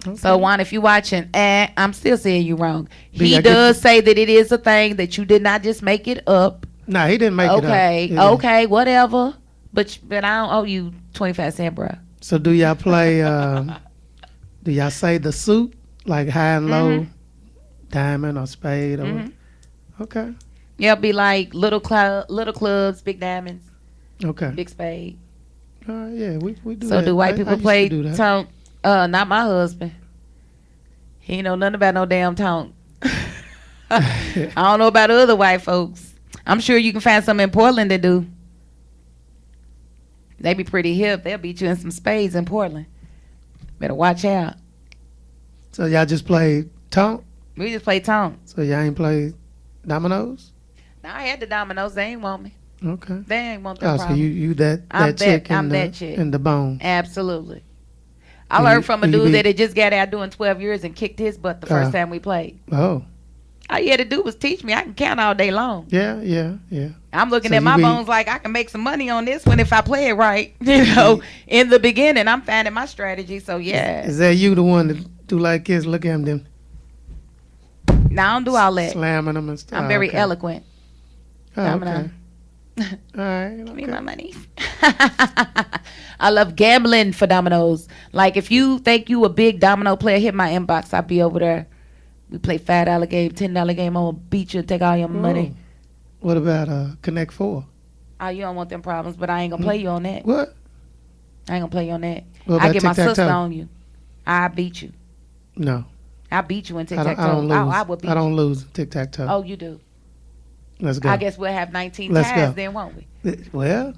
[SPEAKER 6] Okay.
[SPEAKER 1] So Juan, if you watching, I'm still saying you wrong.
[SPEAKER 6] But
[SPEAKER 1] He
[SPEAKER 6] I get
[SPEAKER 1] does say that it is a thing, that you did not just make it up.
[SPEAKER 6] Nah, he didn't make
[SPEAKER 1] Okay,
[SPEAKER 6] it up.
[SPEAKER 1] okay, whatever. But I don't owe you 25 cents, bruh.
[SPEAKER 6] So do y'all play? Do y'all say the suit like high and low,
[SPEAKER 1] Mm-hmm.
[SPEAKER 6] diamond or spade or?
[SPEAKER 1] Mhm.
[SPEAKER 6] Okay.
[SPEAKER 1] Yeah, be like little clubs, big diamonds,
[SPEAKER 6] Okay.
[SPEAKER 1] big spade.
[SPEAKER 6] Yeah, we do.
[SPEAKER 1] So
[SPEAKER 6] that.
[SPEAKER 1] do white
[SPEAKER 6] I
[SPEAKER 1] people
[SPEAKER 6] used to
[SPEAKER 1] play
[SPEAKER 6] do that.
[SPEAKER 1] tongue? Not my husband. He ain't know nothing about no damn tongue. I don't know about other white folks. I'm sure you can find some in Portland that do. They be pretty hip. They'll beat you in some spades in Portland. Better watch out.
[SPEAKER 6] So y'all just play taunt?
[SPEAKER 1] We just play tone.
[SPEAKER 6] So y'all ain't play dominoes?
[SPEAKER 1] Now I had the dominoes. They ain't want me.
[SPEAKER 6] Okay.
[SPEAKER 1] They ain't want that
[SPEAKER 6] Oh, so
[SPEAKER 1] problem.
[SPEAKER 6] you that
[SPEAKER 1] I'm
[SPEAKER 6] chick
[SPEAKER 1] that- I'm
[SPEAKER 6] in
[SPEAKER 1] that
[SPEAKER 6] the
[SPEAKER 1] chick.
[SPEAKER 6] in the bone.
[SPEAKER 1] Absolutely. I
[SPEAKER 6] Do
[SPEAKER 1] learned
[SPEAKER 6] you-
[SPEAKER 1] from a
[SPEAKER 6] do you
[SPEAKER 1] dude
[SPEAKER 6] be-
[SPEAKER 1] that had just got out doing 12 years and kicked his butt the first time we played.
[SPEAKER 6] Oh.
[SPEAKER 1] All you had to do was teach me. I can count all day long.
[SPEAKER 6] Yeah.
[SPEAKER 1] I'm looking
[SPEAKER 6] So
[SPEAKER 1] at my
[SPEAKER 6] you be-
[SPEAKER 1] bones like I can make some money on this one if I play it right. You know, in the beginning, I'm finding my strategy. So yeah,
[SPEAKER 6] Is that you the one that do like kids? Look at him, them
[SPEAKER 1] now I don't do all that.
[SPEAKER 6] slamming them and stuff.
[SPEAKER 1] I'm very
[SPEAKER 6] okay.
[SPEAKER 1] eloquent.
[SPEAKER 6] Oh,
[SPEAKER 1] Domino.
[SPEAKER 6] okay. All right.
[SPEAKER 1] Give me
[SPEAKER 6] Okay.
[SPEAKER 1] my money. I love gambling for dominoes. Like if you think you a big domino player, hit my inbox. I'll be over there. We play $5 game, $10 game. I'm gonna beat you and take all your money.
[SPEAKER 6] Oh. What about Connect 4?
[SPEAKER 1] Oh, you don't want them problems, but I ain't gonna play you on that.
[SPEAKER 6] What?
[SPEAKER 1] I ain't gonna play you on that.
[SPEAKER 6] What
[SPEAKER 1] I
[SPEAKER 6] about
[SPEAKER 1] get my sister
[SPEAKER 6] tic-tac-toe?
[SPEAKER 1] on you. I beat you.
[SPEAKER 6] No.
[SPEAKER 1] I beat you in tic
[SPEAKER 6] I
[SPEAKER 1] tac
[SPEAKER 6] don't, I don't
[SPEAKER 1] toe.
[SPEAKER 6] lose.
[SPEAKER 1] I would beat
[SPEAKER 6] I don't lose tic-tac-toe.
[SPEAKER 1] you. Oh, you do.
[SPEAKER 6] Let's go.
[SPEAKER 1] I guess we'll have 19
[SPEAKER 6] Let's
[SPEAKER 1] ties
[SPEAKER 6] go.
[SPEAKER 1] then, won't we?
[SPEAKER 6] Well,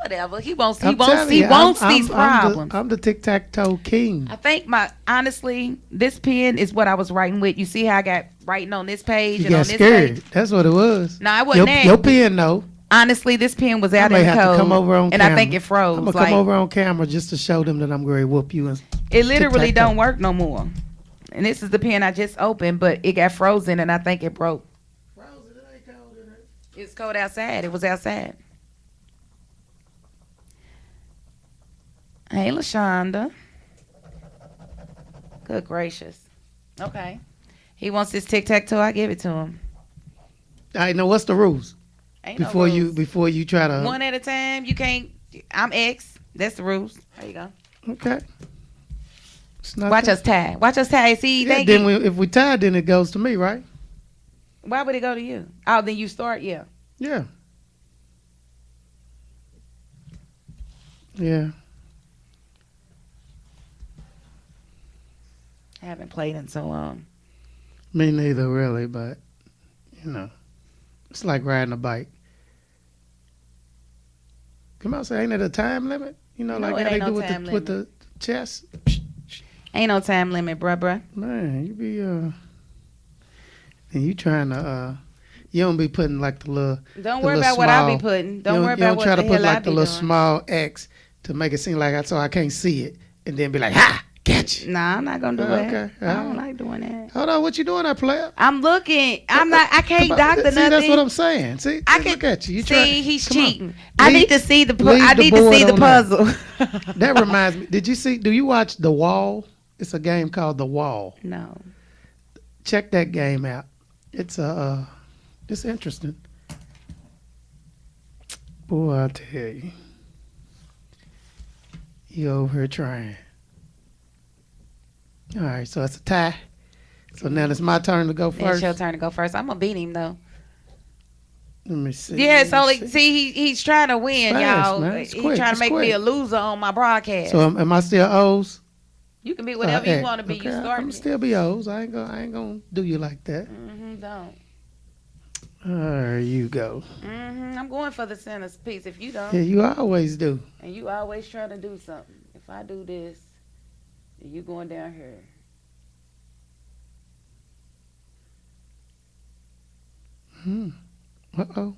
[SPEAKER 1] Whatever. He wants.
[SPEAKER 6] I'm
[SPEAKER 1] He wants.
[SPEAKER 6] telling
[SPEAKER 1] He
[SPEAKER 6] you,
[SPEAKER 1] wants
[SPEAKER 6] I'm-
[SPEAKER 1] these
[SPEAKER 6] I'm
[SPEAKER 1] problems.
[SPEAKER 6] I'm the tic-tac-toe king.
[SPEAKER 1] I think honestly, this pen is what I was writing with. You see how I got writing on this page
[SPEAKER 6] You
[SPEAKER 1] and on
[SPEAKER 6] got
[SPEAKER 1] this
[SPEAKER 6] scared.
[SPEAKER 1] page?
[SPEAKER 6] That's what it was.
[SPEAKER 1] No, I wasn't that.
[SPEAKER 6] Your pen, though.
[SPEAKER 1] Honestly, this pen was
[SPEAKER 6] I
[SPEAKER 1] out
[SPEAKER 6] may
[SPEAKER 1] in the
[SPEAKER 6] have
[SPEAKER 1] code.
[SPEAKER 6] to come over on
[SPEAKER 1] and
[SPEAKER 6] camera.
[SPEAKER 1] I think it froze.
[SPEAKER 6] I'm going to
[SPEAKER 1] Like,
[SPEAKER 6] come over on camera just to show them that I'm going to whoop you.
[SPEAKER 1] it literally
[SPEAKER 6] tic-tac-toe.
[SPEAKER 1] don't work no more. And this is the pen I just opened, but it got frozen and I think it broke. It's cold outside. It was outside. Hey, LaShonda. Good gracious. Okay. He wants this tic-tac-toe. I give it to him.
[SPEAKER 6] All right, now what's the rules?
[SPEAKER 1] Ain't no
[SPEAKER 6] Before
[SPEAKER 1] rules.
[SPEAKER 6] you try to...
[SPEAKER 1] One at a time. You can't. I'm X. That's the rules. There you go.
[SPEAKER 6] Okay. It's not
[SPEAKER 1] Watch
[SPEAKER 6] that-
[SPEAKER 1] us tie. Watch us tie. See,
[SPEAKER 6] Yeah, then if we tie, then it goes to me, right?
[SPEAKER 1] why would it go to you? Oh, then you start. Yeah.
[SPEAKER 6] Yeah. Yeah.
[SPEAKER 1] I haven't played in so long.
[SPEAKER 6] Me neither, really, but, it's like riding a bike. Come on, say, ain't it a time limit?
[SPEAKER 1] No,
[SPEAKER 6] Like
[SPEAKER 1] it
[SPEAKER 6] how they
[SPEAKER 1] ain't
[SPEAKER 6] do
[SPEAKER 1] no
[SPEAKER 6] with
[SPEAKER 1] time
[SPEAKER 6] with the chess?
[SPEAKER 1] Ain't no time limit, bruh.
[SPEAKER 6] Man, you be, and you trying to, you don't be putting like the little...
[SPEAKER 1] Don't
[SPEAKER 6] the
[SPEAKER 1] worry
[SPEAKER 6] little
[SPEAKER 1] about what I be
[SPEAKER 6] small-
[SPEAKER 1] putting. Don't
[SPEAKER 6] you
[SPEAKER 1] worry
[SPEAKER 6] you
[SPEAKER 1] about what
[SPEAKER 6] try
[SPEAKER 1] the
[SPEAKER 6] to put
[SPEAKER 1] hell I
[SPEAKER 6] like
[SPEAKER 1] be
[SPEAKER 6] the little
[SPEAKER 1] doing.
[SPEAKER 6] small X to make it seem like I can't see it, and then be like, ha, catch.
[SPEAKER 1] Nah, I'm not gonna do
[SPEAKER 6] Okay,
[SPEAKER 1] that. I don't
[SPEAKER 6] alright.
[SPEAKER 1] like doing that.
[SPEAKER 6] Hold on, what you doing, that player?
[SPEAKER 1] I'm looking. I'm not. I can't
[SPEAKER 6] Come on,
[SPEAKER 1] doctor
[SPEAKER 6] see,
[SPEAKER 1] nothing.
[SPEAKER 6] that's what I'm saying. See,
[SPEAKER 1] I
[SPEAKER 6] look
[SPEAKER 1] can
[SPEAKER 6] at you. You
[SPEAKER 1] see
[SPEAKER 6] try.
[SPEAKER 1] he's
[SPEAKER 6] come on.
[SPEAKER 1] cheating. I
[SPEAKER 6] Leave-
[SPEAKER 1] need to see the.
[SPEAKER 6] leave
[SPEAKER 1] I
[SPEAKER 6] the
[SPEAKER 1] need to
[SPEAKER 6] board
[SPEAKER 1] see the
[SPEAKER 6] on there.
[SPEAKER 1] puzzle.
[SPEAKER 6] That reminds me. Do you watch The Wall? It's a game called The Wall.
[SPEAKER 1] No.
[SPEAKER 6] Check that game out. It's it's interesting. Boy, I tell you, you over here trying. All right, so it's a tie. So now it's my turn to go
[SPEAKER 1] It's
[SPEAKER 6] first.
[SPEAKER 1] your turn to go first. I'm gonna beat him though.
[SPEAKER 6] Let me see.
[SPEAKER 1] Yeah, it's
[SPEAKER 6] let me
[SPEAKER 1] only see he's trying to win,
[SPEAKER 6] fast,
[SPEAKER 1] y'all.
[SPEAKER 6] man. It's
[SPEAKER 1] He's
[SPEAKER 6] quick,
[SPEAKER 1] trying to
[SPEAKER 6] it's
[SPEAKER 1] make me
[SPEAKER 6] quick.
[SPEAKER 1] a loser on my broadcast.
[SPEAKER 6] So am I still O's?
[SPEAKER 1] You can be whatever you
[SPEAKER 6] X.
[SPEAKER 1] want to be.
[SPEAKER 6] Okay,
[SPEAKER 1] You
[SPEAKER 6] I'm
[SPEAKER 1] start.
[SPEAKER 6] gonna still be O's. I ain't gonna do you like that.
[SPEAKER 1] Don't.
[SPEAKER 6] There you go.
[SPEAKER 1] I'm going for the centerpiece. If you don't,
[SPEAKER 6] Yeah, you always do.
[SPEAKER 1] and you always trying to do something. If I do this, then you going down here.
[SPEAKER 6] Uh-oh.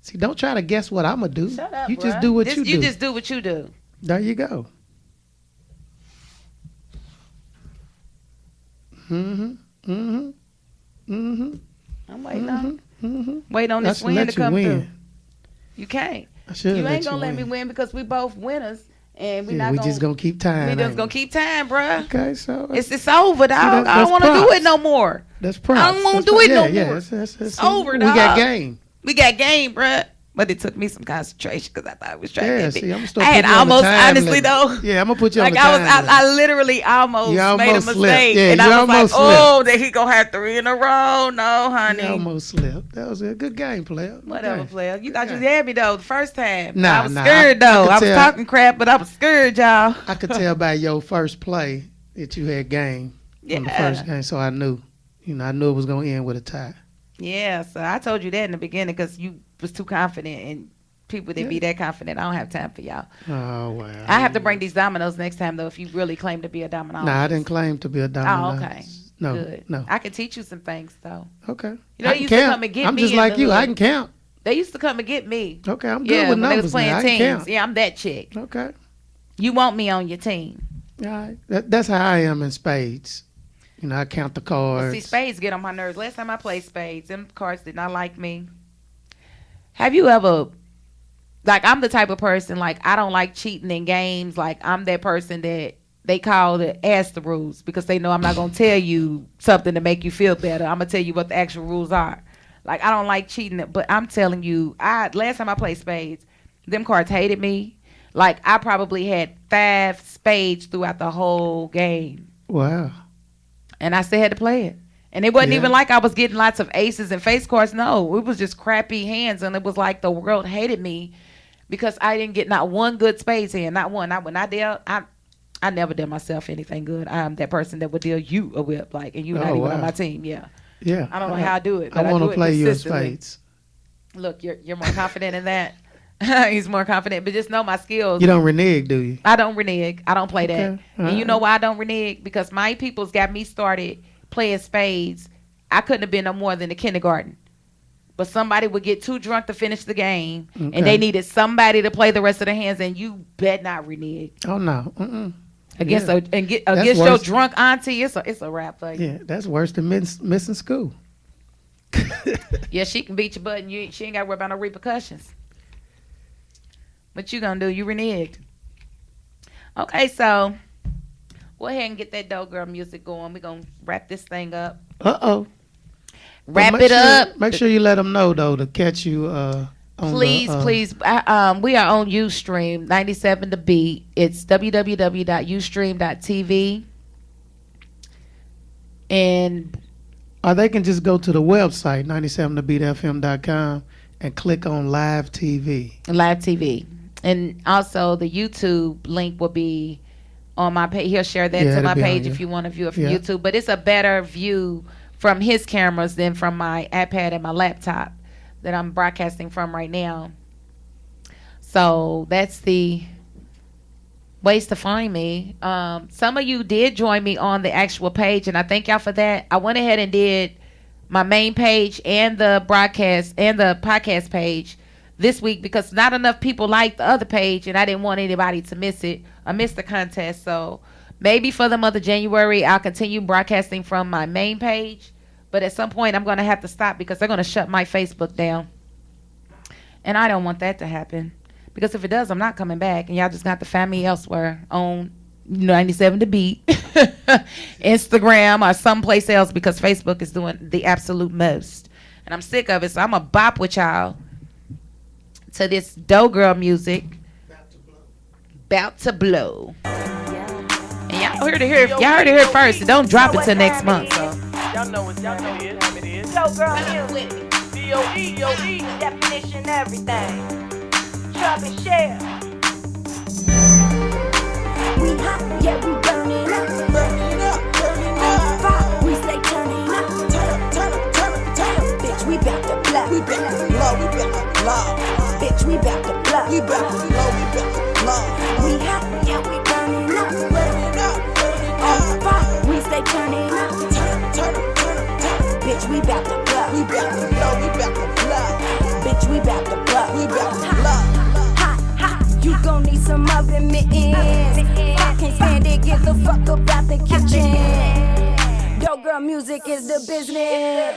[SPEAKER 6] See, don't try to guess what I'm gonna do.
[SPEAKER 1] Shut up,
[SPEAKER 6] you just
[SPEAKER 1] bruh.
[SPEAKER 6] do what
[SPEAKER 1] This-
[SPEAKER 6] you do.
[SPEAKER 1] You just do what you do.
[SPEAKER 6] There you go. Mm-hmm.
[SPEAKER 1] I'm waiting on wait on
[SPEAKER 6] I
[SPEAKER 1] this
[SPEAKER 6] should
[SPEAKER 1] win
[SPEAKER 6] let
[SPEAKER 1] to
[SPEAKER 6] you
[SPEAKER 1] come
[SPEAKER 6] win.
[SPEAKER 1] through. You can't.
[SPEAKER 6] I should
[SPEAKER 1] You
[SPEAKER 6] let
[SPEAKER 1] ain't
[SPEAKER 6] you
[SPEAKER 1] gonna let me
[SPEAKER 6] win.
[SPEAKER 1] win because we both winners, and we
[SPEAKER 6] Yeah,
[SPEAKER 1] not
[SPEAKER 6] we
[SPEAKER 1] gonna.
[SPEAKER 6] just gonna keep time.
[SPEAKER 1] we just
[SPEAKER 6] ain't
[SPEAKER 1] gonna keep time, bruh.
[SPEAKER 6] Okay, so
[SPEAKER 1] It's over, dog. I
[SPEAKER 6] that's
[SPEAKER 1] don't want to do
[SPEAKER 6] props.
[SPEAKER 1] it no more.
[SPEAKER 6] that's props.
[SPEAKER 1] I don't wanna
[SPEAKER 6] That's
[SPEAKER 1] do
[SPEAKER 6] props.
[SPEAKER 1] it no
[SPEAKER 6] yeah,
[SPEAKER 1] more.
[SPEAKER 6] It's
[SPEAKER 1] over,
[SPEAKER 6] We got
[SPEAKER 1] dog.
[SPEAKER 6] game.
[SPEAKER 1] We got game, bruh. But it took me some concentration because I thought it was trying
[SPEAKER 6] Yeah,
[SPEAKER 1] to
[SPEAKER 6] see,
[SPEAKER 1] get
[SPEAKER 6] I'm gonna
[SPEAKER 1] me.
[SPEAKER 6] start
[SPEAKER 1] I had
[SPEAKER 6] putting you on the
[SPEAKER 1] almost,
[SPEAKER 6] time
[SPEAKER 1] honestly
[SPEAKER 6] limit.
[SPEAKER 1] though.
[SPEAKER 6] Yeah, I'm gonna put you
[SPEAKER 1] Like
[SPEAKER 6] on the
[SPEAKER 1] I was,
[SPEAKER 6] time limit.
[SPEAKER 1] I literally almost
[SPEAKER 6] You
[SPEAKER 1] made a
[SPEAKER 6] almost
[SPEAKER 1] mistake,
[SPEAKER 6] slipped. Yeah,
[SPEAKER 1] and
[SPEAKER 6] you
[SPEAKER 1] I was like,
[SPEAKER 6] almost
[SPEAKER 1] "Oh, that he gonna have 3 in a row." No, honey.
[SPEAKER 6] You almost slipped. That was a good game, player. Good
[SPEAKER 1] Whatever,
[SPEAKER 6] game.
[SPEAKER 1] player. You
[SPEAKER 6] Good
[SPEAKER 1] thought you
[SPEAKER 6] game.
[SPEAKER 1] had me though the first time.
[SPEAKER 6] Nah,
[SPEAKER 1] I was
[SPEAKER 6] nah,
[SPEAKER 1] scared
[SPEAKER 6] I
[SPEAKER 1] though.
[SPEAKER 6] could
[SPEAKER 1] I was
[SPEAKER 6] tell.
[SPEAKER 1] talking crap, but I was scared, y'all.
[SPEAKER 6] I could tell by your first play that you had game on the
[SPEAKER 1] Yeah.
[SPEAKER 6] first game, so I knew. I knew it was gonna end with a tie.
[SPEAKER 1] Yeah, so I told you that in the beginning because you was too confident, and people that be that confident, I don't have time for y'all.
[SPEAKER 6] Oh, wow.
[SPEAKER 1] I have to bring these dominoes next time, though, if you really claim to be a domino.
[SPEAKER 6] Nah, I didn't claim to be a domino.
[SPEAKER 1] Oh, okay.
[SPEAKER 6] No,
[SPEAKER 1] Good.
[SPEAKER 6] no.
[SPEAKER 1] I can teach you some things, though.
[SPEAKER 6] Okay.
[SPEAKER 1] You know,
[SPEAKER 6] I
[SPEAKER 1] they
[SPEAKER 6] can
[SPEAKER 1] used to
[SPEAKER 6] count.
[SPEAKER 1] come and get
[SPEAKER 6] I'm
[SPEAKER 1] me
[SPEAKER 6] just
[SPEAKER 1] in
[SPEAKER 6] like
[SPEAKER 1] the
[SPEAKER 6] you.
[SPEAKER 1] hood.
[SPEAKER 6] I can count.
[SPEAKER 1] They used to come and get me.
[SPEAKER 6] Okay, I'm good
[SPEAKER 1] Yeah,
[SPEAKER 6] with
[SPEAKER 1] when they was
[SPEAKER 6] numbers now.
[SPEAKER 1] playing
[SPEAKER 6] I can
[SPEAKER 1] teams.
[SPEAKER 6] count.
[SPEAKER 1] Yeah, I'm that chick.
[SPEAKER 6] Okay.
[SPEAKER 1] You want me on your team.
[SPEAKER 6] All right. That's how I am in spades. You know, I count the cards.
[SPEAKER 1] Well, see, spades get on my nerves. Last time I played spades, them cards did not like me. Have you ever, like, I'm the type of person, like, I don't like cheating in games. Like, I'm that person that they call to ask the rules because they know I'm not going to tell you something to make you feel better. I'm going to tell you what the actual rules are. Like, I don't like cheating, but I'm telling you, last time I played spades, them cards hated me. Like, I probably had 5 spades throughout the whole game.
[SPEAKER 6] Wow.
[SPEAKER 1] And I still had to play it. And it wasn't
[SPEAKER 6] Yeah.
[SPEAKER 1] even like I was getting lots of aces and face cards. No, it was just crappy hands. And it was like the world hated me because I didn't get not one good spades hand. Not one. When I dealt, I never did myself anything good. I'm that person that would deal you a whip. Like, and you not even on my team. Yeah.
[SPEAKER 6] Yeah.
[SPEAKER 1] I don't know how I do it.
[SPEAKER 6] I
[SPEAKER 1] But
[SPEAKER 6] want
[SPEAKER 1] do
[SPEAKER 6] to
[SPEAKER 1] it
[SPEAKER 6] play you in
[SPEAKER 1] consistently.
[SPEAKER 6] spades.
[SPEAKER 1] Look, you're more confident in that. He's more confident. But just know my skills.
[SPEAKER 6] You don't renege, do you?
[SPEAKER 1] I don't renege. I don't play that.
[SPEAKER 6] Okay.
[SPEAKER 1] And you know why I don't renege? Because my peoples got me started playing spades. I couldn't have been no more than the kindergarten. But somebody would get too drunk to finish the game,
[SPEAKER 6] Okay.
[SPEAKER 1] and they needed somebody to play the rest of the hands, and you bet not renege.
[SPEAKER 6] Oh, no. Mm-mm.
[SPEAKER 1] Against
[SPEAKER 6] Yeah.
[SPEAKER 1] against your
[SPEAKER 6] worse.
[SPEAKER 1] drunk auntie, it's a wrap for you.
[SPEAKER 6] Yeah, that's worse than missing school.
[SPEAKER 1] Yeah, she can beat your butt, and she ain't got to worry about no repercussions. What you gonna do? You reneged. Okay, so go ahead and get that Dope Girl music going. We're gonna wrap this thing up.
[SPEAKER 6] Uh-oh.
[SPEAKER 1] Wrap
[SPEAKER 6] Make
[SPEAKER 1] it
[SPEAKER 6] sure-
[SPEAKER 1] up.
[SPEAKER 6] Make sure you let them know, though, to catch you on
[SPEAKER 1] Please,
[SPEAKER 6] the,
[SPEAKER 1] please. We are on Ustream, 97 The Beat. It's www.ustream.tv. And
[SPEAKER 6] Or they can just go to the website, 97thebeatfm.com, and click on Live TV.
[SPEAKER 1] live TV. And also the YouTube link will be on my page. He'll share that
[SPEAKER 6] Yeah,
[SPEAKER 1] to
[SPEAKER 6] it'll
[SPEAKER 1] my
[SPEAKER 6] be on
[SPEAKER 1] page
[SPEAKER 6] your-
[SPEAKER 1] if you want to view it from
[SPEAKER 6] Yeah.
[SPEAKER 1] YouTube. But it's a better view from his cameras than from my iPad and my laptop that I'm broadcasting from right now. So that's the ways to find me. Some of you did join me on the actual page, and I thank y'all for that. I went ahead and did my main page and the broadcast and the podcast page this week because not enough people liked the other page, and I didn't want anybody to miss it or miss the contest. So maybe for the month of January, I'll continue broadcasting from my main page, but at some point I'm going to have to stop because they're going to shut my Facebook down, and I don't want that to happen. Because if it does, I'm not coming back, and y'all just got to find me elsewhere on 97 The Beat, Instagram, or someplace else because Facebook is doing the absolute most. And I'm sick of it, so I'm going to bop with y'all to this Dope Girl music. About to blow. And y'all heard it here first, so don't drop it till next month. So.
[SPEAKER 2] Y'all know what time it is.
[SPEAKER 3] Dope girl music,
[SPEAKER 2] D-O-E.
[SPEAKER 3] definition, everything. Drop and share. We hot, yeah, we burning up. On fire, we stay turning up. Bitch, we bout to blow. Bitch, we bout to blow. We hot, yeah, we burning up. On fire, we stay turning up. Bitch, we bout to blow. Bitch, we bout to blow. Hot, you gon' need some oven mittens. I can't stand it, get the fuck up out the kitchen. Dope girl music is the business.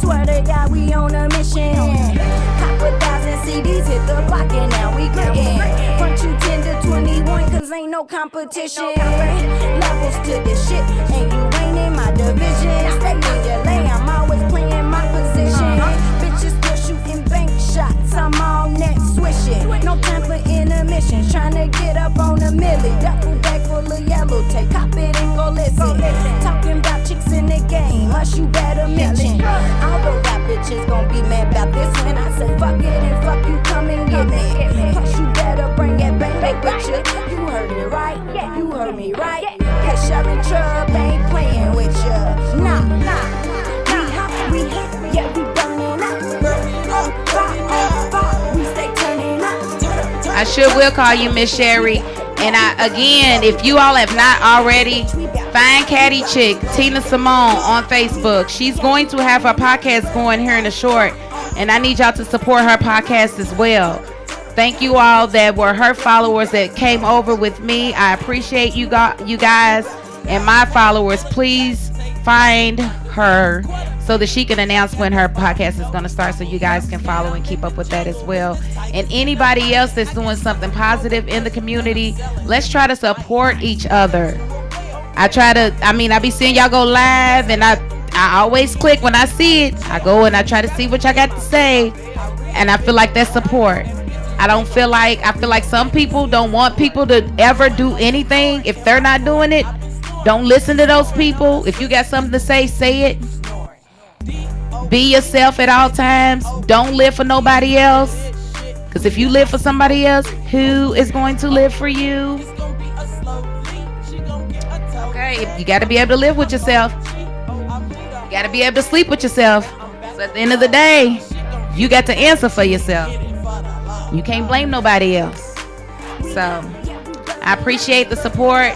[SPEAKER 3] Swear to God, we on a mission. Cop 1,000 CDs, hit the block, and now we grittin'. Front you 10 to 21, cause ain't no competition. Levels to this shit, and you ain't in my division. Stay in your lane, I'm always playing my position. Bitches still shooting bank shots, I'm all net swishing. No time for intermission, tryna get up on a milli. Duffel bag full of yellow tape, cop it and go listen. Talking about chicks in the game, us you better mention. All the rap bitches gon' be mad about this when I say fuck it and fuck you, come and get me. Plus you better bring that bang back with you. You heard me right, you heard me right. Cause Sharon Chubb ain't playing with you. Nah, we hot, we hit.
[SPEAKER 1] sure will call you Miss Sherry. And again, if you all have not already, find Caddy Chick, Tina Simone on Facebook. She's going to have her podcast going here in a short, and I need y'all to support her podcast as well. Thank you all that were her followers that came over with me. I appreciate you guys and my followers. Please find her so that she can announce when her podcast is going to start, so you guys can follow and keep up with that as well. And anybody else that's doing something positive in the community, let's try to support each other. I be seeing y'all go live, and I always click when I see it. I go and I try to see what y'all got to say, and I feel like that's support. I feel like some people don't want people to ever do anything. If they're not doing it, don't listen to those people. If you got something to say it. Be yourself at all times. Don't live for nobody else. Because if you live for somebody else, who is going to live for you? Okay, you got to be able to live with yourself. You got to be able to sleep with yourself. So at the end of the day, you got to answer for yourself. You can't blame nobody else. So I appreciate the support.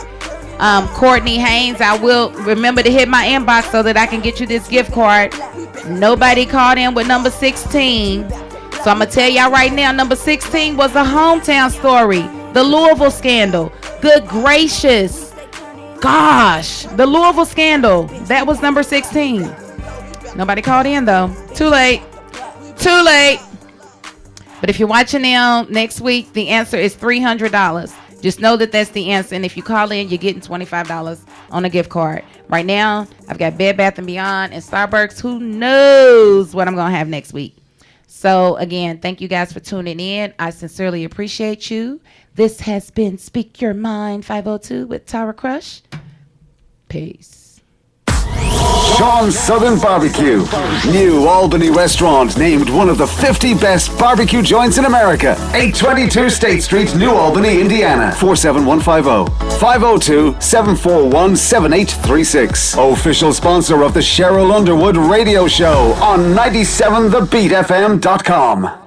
[SPEAKER 1] Courtney Haynes, I will remember to hit my inbox so that I can get you this gift card. Nobody called in with number 16. So I'm going to tell y'all right now, number 16 was a hometown story. The Louisville scandal. Good gracious. Gosh, the Louisville scandal. That was number 16. Nobody called in though. Too late. But if you're watching now, next week, the answer is $300. Just know that that's the answer. And if you call in, you're getting $25 on a gift card. Right now, I've got Bed Bath & Beyond and Starbucks. Who knows what I'm going to have next week? So, again, thank you guys for tuning in. I sincerely appreciate you. This has been Speak Your Mind 502 with Tara Crush. Peace.
[SPEAKER 7] Sean's Southern Barbecue. New Albany restaurant named one of the 50 best barbecue joints in America. 822 State Street, New Albany, Indiana. 47150. 502-741-7836. Official sponsor of the Cheryl Underwood radio show on 97thebeatfm.com.